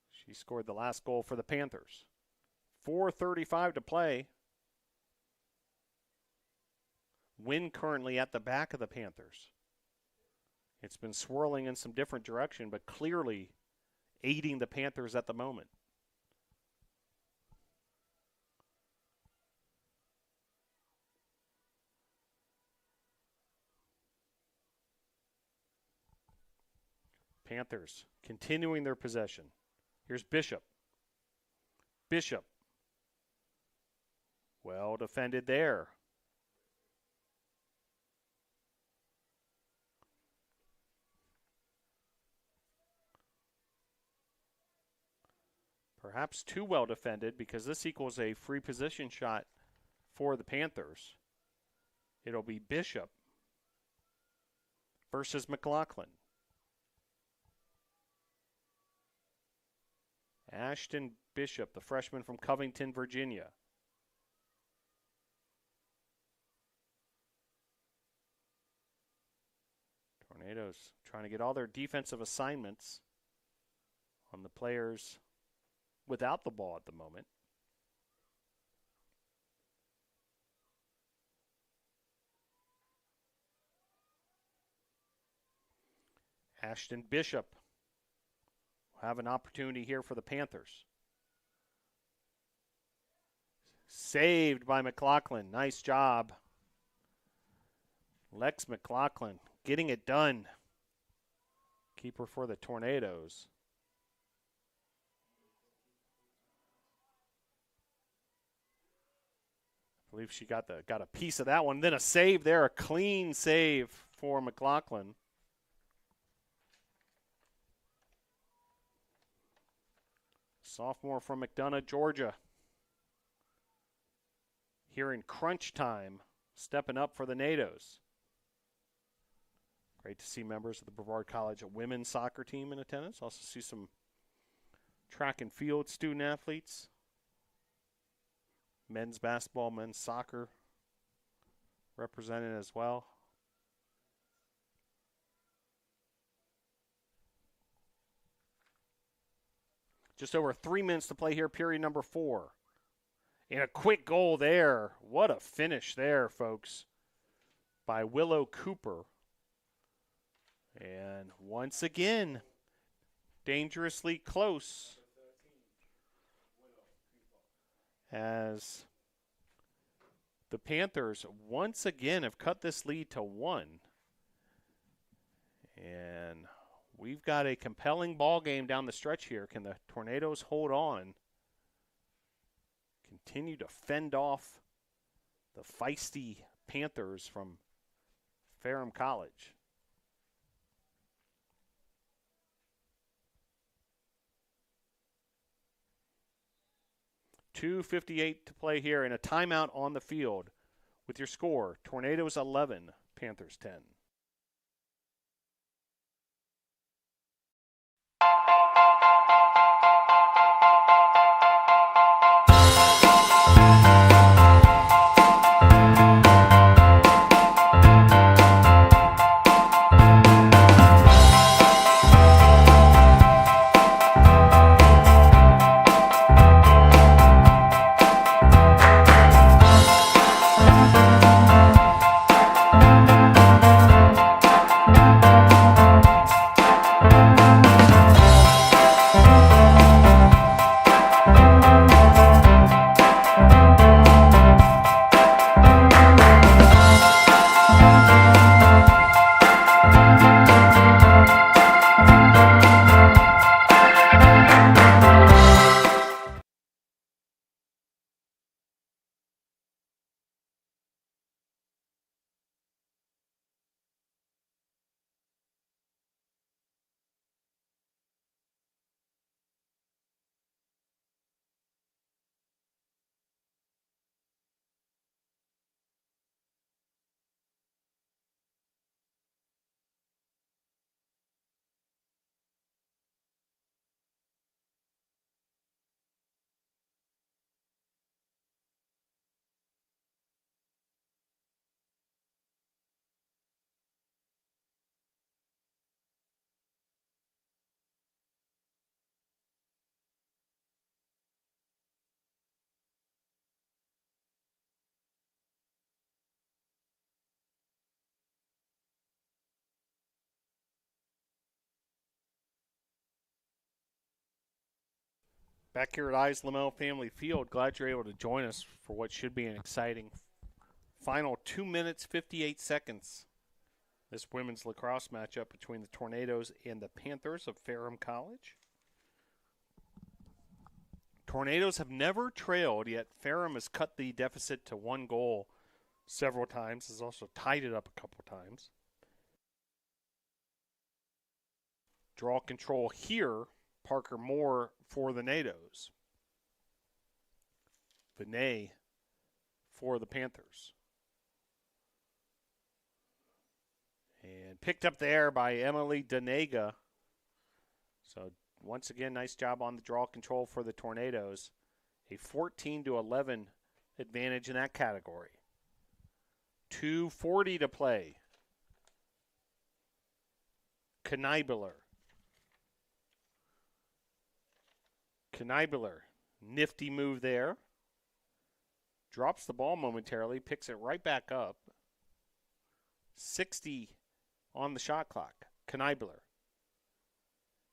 She scored the last goal for the Panthers. 4:35 to play. Wind currently at the back of the Panthers. It's been swirling in some different direction, but clearly aiding the Panthers at the moment. Panthers continuing their possession. Here's Bishop. Bishop. Well defended there. Perhaps too well defended, because this equals a free position shot for the Panthers. It'll be Bishop versus McLaughlin. Ashton Bishop, the freshman from Covington, Virginia. Tornadoes trying to get all their defensive assignments on the players without the ball at the moment. Ashton Bishop will have an opportunity here for the Panthers. Saved by McLaughlin. Nice job. Lex McLaughlin getting it done. Keeper for the Tornadoes. I believe she got a piece of that one. Then a save there, a clean save for McLaughlin. Sophomore from McDonough, Georgia. Here in crunch time, stepping up for the NATOs. Great to see members of the Brevard College women's soccer team in attendance. Also see some track and field student athletes. Men's basketball, men's soccer represented as well. Just over 3 minutes to play here, period number 4. And a quick goal there. What a finish there, folks, by Willow Cooper. And once again, dangerously close, as the Panthers once again have cut this lead to 1. And we've got a compelling ball game down the stretch here. Can the Tornadoes hold on? Continue to fend off the feisty Panthers from Ferrum College. .258 to play here, and a timeout on the field with your score. Tornadoes 11, Panthers 10. Back here at Lamel Family Field, glad you're able to join us for what should be an exciting final 2 minutes, 58 seconds. This women's lacrosse matchup between the Tornadoes and the Panthers of Ferrum College. Tornadoes have never trailed, yet Ferrum has cut the deficit to 1 goal several times. Has also tied it up a couple times. Draw control here. Parker Moore for the Nados. Vinay for the Panthers. And picked up there by Emily Danega. So once again, nice job on the draw control for the Tornadoes. A 14-11 advantage in that category. 2:40 to play. Knibler. Nifty move there. Drops the ball momentarily, picks it right back up. 60 on the shot clock. Knibler.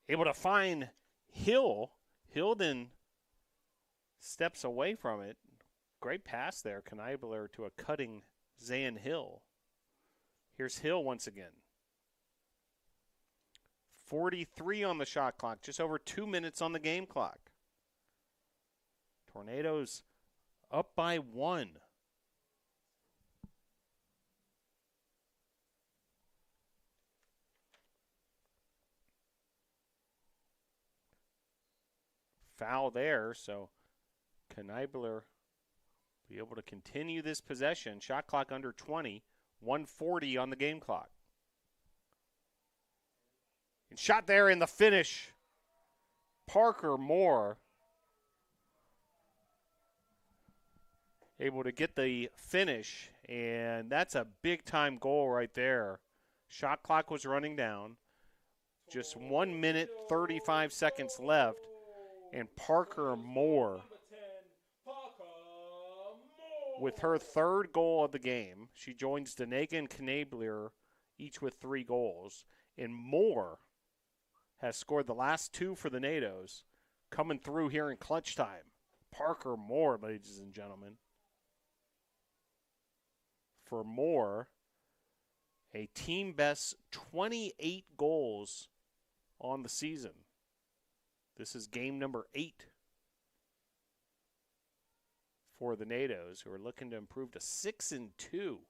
Able to find Hill. Hill then steps away from it. Great pass there, Knibler to a cutting Zan Hill. Here's Hill once again. 43 on the shot clock, just over 2 minutes on the game clock. Tornadoes up by 1. Foul there, so Knibler be able to continue this possession. Shot clock under 20, 1:40 on the game clock. And shot there in the finish. Parker Moore able to get the finish, and that's a big-time goal right there. Shot clock was running down. Just 1 minute, 35 seconds left, and Parker Moore, with her 3rd goal of the game, she joins Danega and Knabler, each with 3 goals. And Moore has scored the last 2 for the Nados, coming through here in clutch time. Parker Moore, ladies and gentlemen. For Moore, a team best 28 goals on the season. This is game number 8 for the Nados, who are looking to improve to 6-2.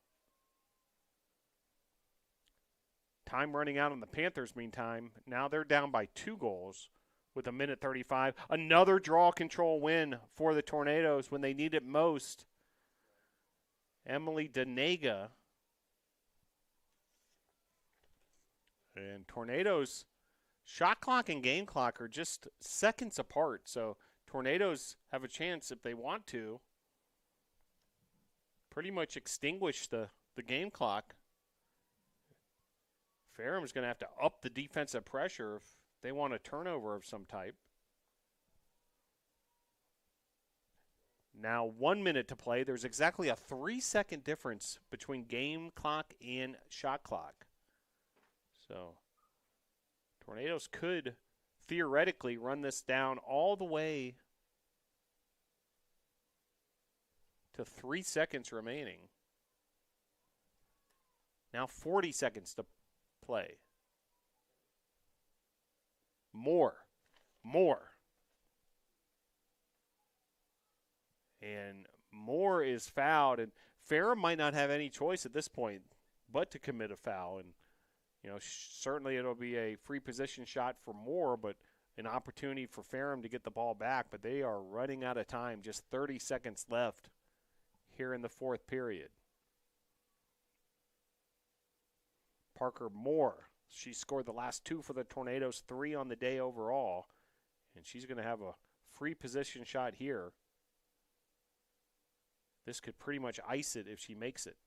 Time running out on the Panthers, meantime. Now they're down by 2 goals with 1:35. Another draw control win for the Tornadoes when they need it most. Emily Danega. And Tornadoes' shot clock and game clock are just seconds apart. So Tornadoes have a chance, if they want to, pretty much extinguish the game clock. Ferrum's going to have to up the defensive pressure if they want a turnover of some type. Now 1 minute to play. There's exactly a 3-second difference between game clock and shot clock. So Tornadoes could theoretically run this down all the way to 3 seconds remaining. Now 40 seconds to play. More. And Moore is fouled, and Ferrum might not have any choice at this point but to commit a foul. And, certainly it'll be a free position shot for Moore, but an opportunity for Ferrum to get the ball back. But they are running out of time, just 30 seconds left here in the 4th period. Parker Moore, she scored the last 2 for the Tornadoes, 3 on the day overall. And she's going to have a free position shot here. This could pretty much ice it if she makes it.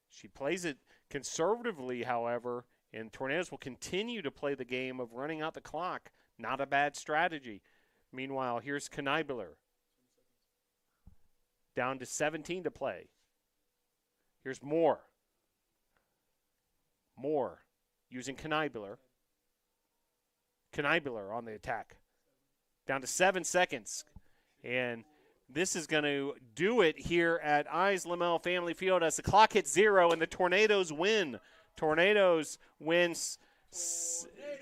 She plays it conservatively, however, and Tornadoes will continue to play the game of running out the clock. Not a bad strategy. Meanwhile, here's Knibler. Down to 17 to play. Here's Moore. Moore using Knibler. Knibler on the attack. Down to 7 seconds. And this is going to do it here at Eyes-Lamel Family Field as the clock hits 0 and the Tornadoes win. Tornadoes wins.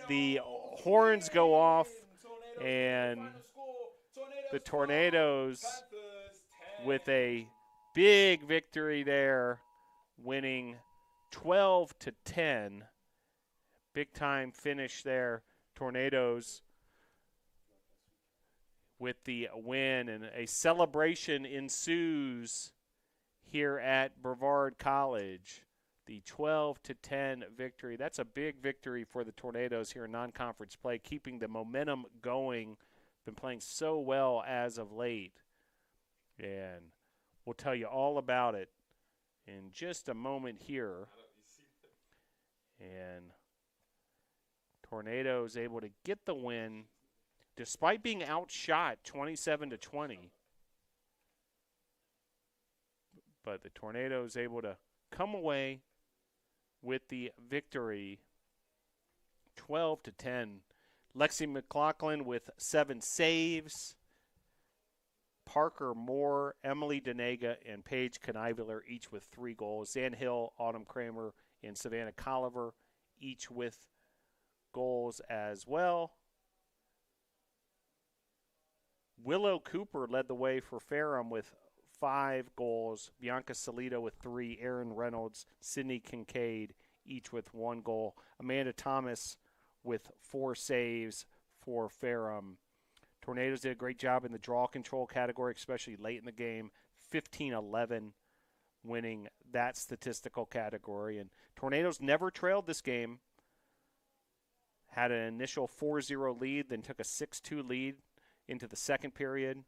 The horns go off, and the Tornadoes Panthers 10. with a big victory there, winning 12-10. Big time finish there. Tornadoes with the win, and a celebration ensues here at Brevard College. The 12-10 victory. That's a big victory for the Tornadoes here in non-conference play, keeping the momentum going. Been playing so well as of late. And we'll tell you all about it in just a moment here. And Tornadoes able to get the win despite being outshot 27-20. But the Tornadoes able to come away with the victory 12-10. Lexi McLaughlin with 7 saves. Parker Moore, Emily Denega, and Paige Kniveler each with 3 goals. Zan Hill, Autumn Kramer, and Savannah Colliver each with goals as well. Willow Cooper led the way for Ferrum with 5 goals. Bianca Salito with 3. Aaron Reynolds, Sydney Kincaid each with 1 goal. Amanda Thomas with 4 saves for Ferrum. Tornadoes did a great job in the draw control category, especially late in the game. 15-11 winning that statistical category. And Tornadoes never trailed this game. Had an initial 4-0 lead, then took a 6-2 lead into the second period.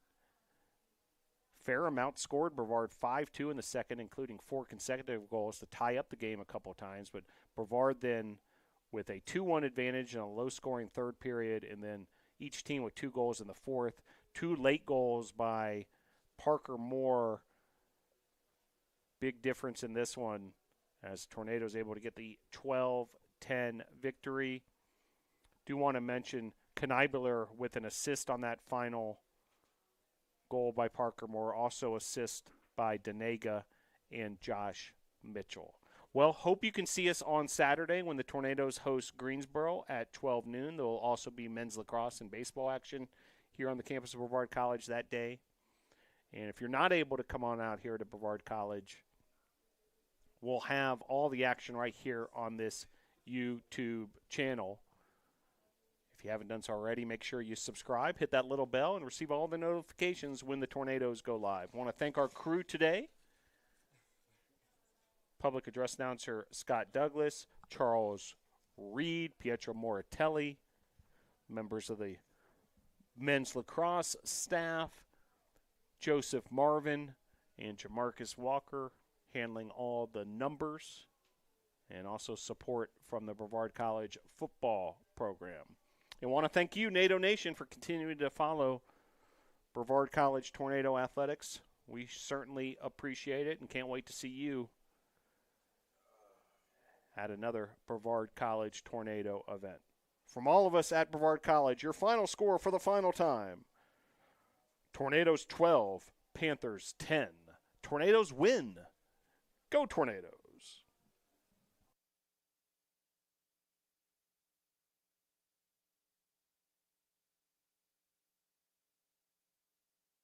Ferrum outscored Brevard 5-2 in the second, including 4 consecutive goals to tie up the game a couple of times. But Brevard then with a 2-1 advantage in a low-scoring third period, and then each team with 2 goals in the fourth. 2 late goals by Parker Moore. Big difference in this one as Tornadoes able to get the 12-10 victory. Do want to mention Kneibler with an assist on that final goal by Parker Moore. Also assist by Denega and Josh Mitchell. Well, hope you can see us on Saturday when the Tornadoes host Greensboro at 12 noon. There will also be men's lacrosse and baseball action here on the campus of Brevard College that day. And if you're not able to come on out here to Brevard College, we'll have all the action right here on this YouTube channel. If you haven't done so already, make sure you subscribe, hit that little bell, and receive all the notifications when the Tornadoes go live. I want to thank our crew today. Public address announcer Scott Douglas, Charles Reed, Pietro Moratelli, members of the men's lacrosse staff, Joseph Marvin, and Jamarcus Walker handling all the numbers, and also support from the Brevard College football program. I want to thank you, NATO Nation, for continuing to follow Brevard College Tornado Athletics. We certainly appreciate it and can't wait to see you at another Brevard College Tornado event. From all of us at Brevard College, your final score for the final time. Tornadoes 12, Panthers 10. Tornadoes win. Go Tornadoes.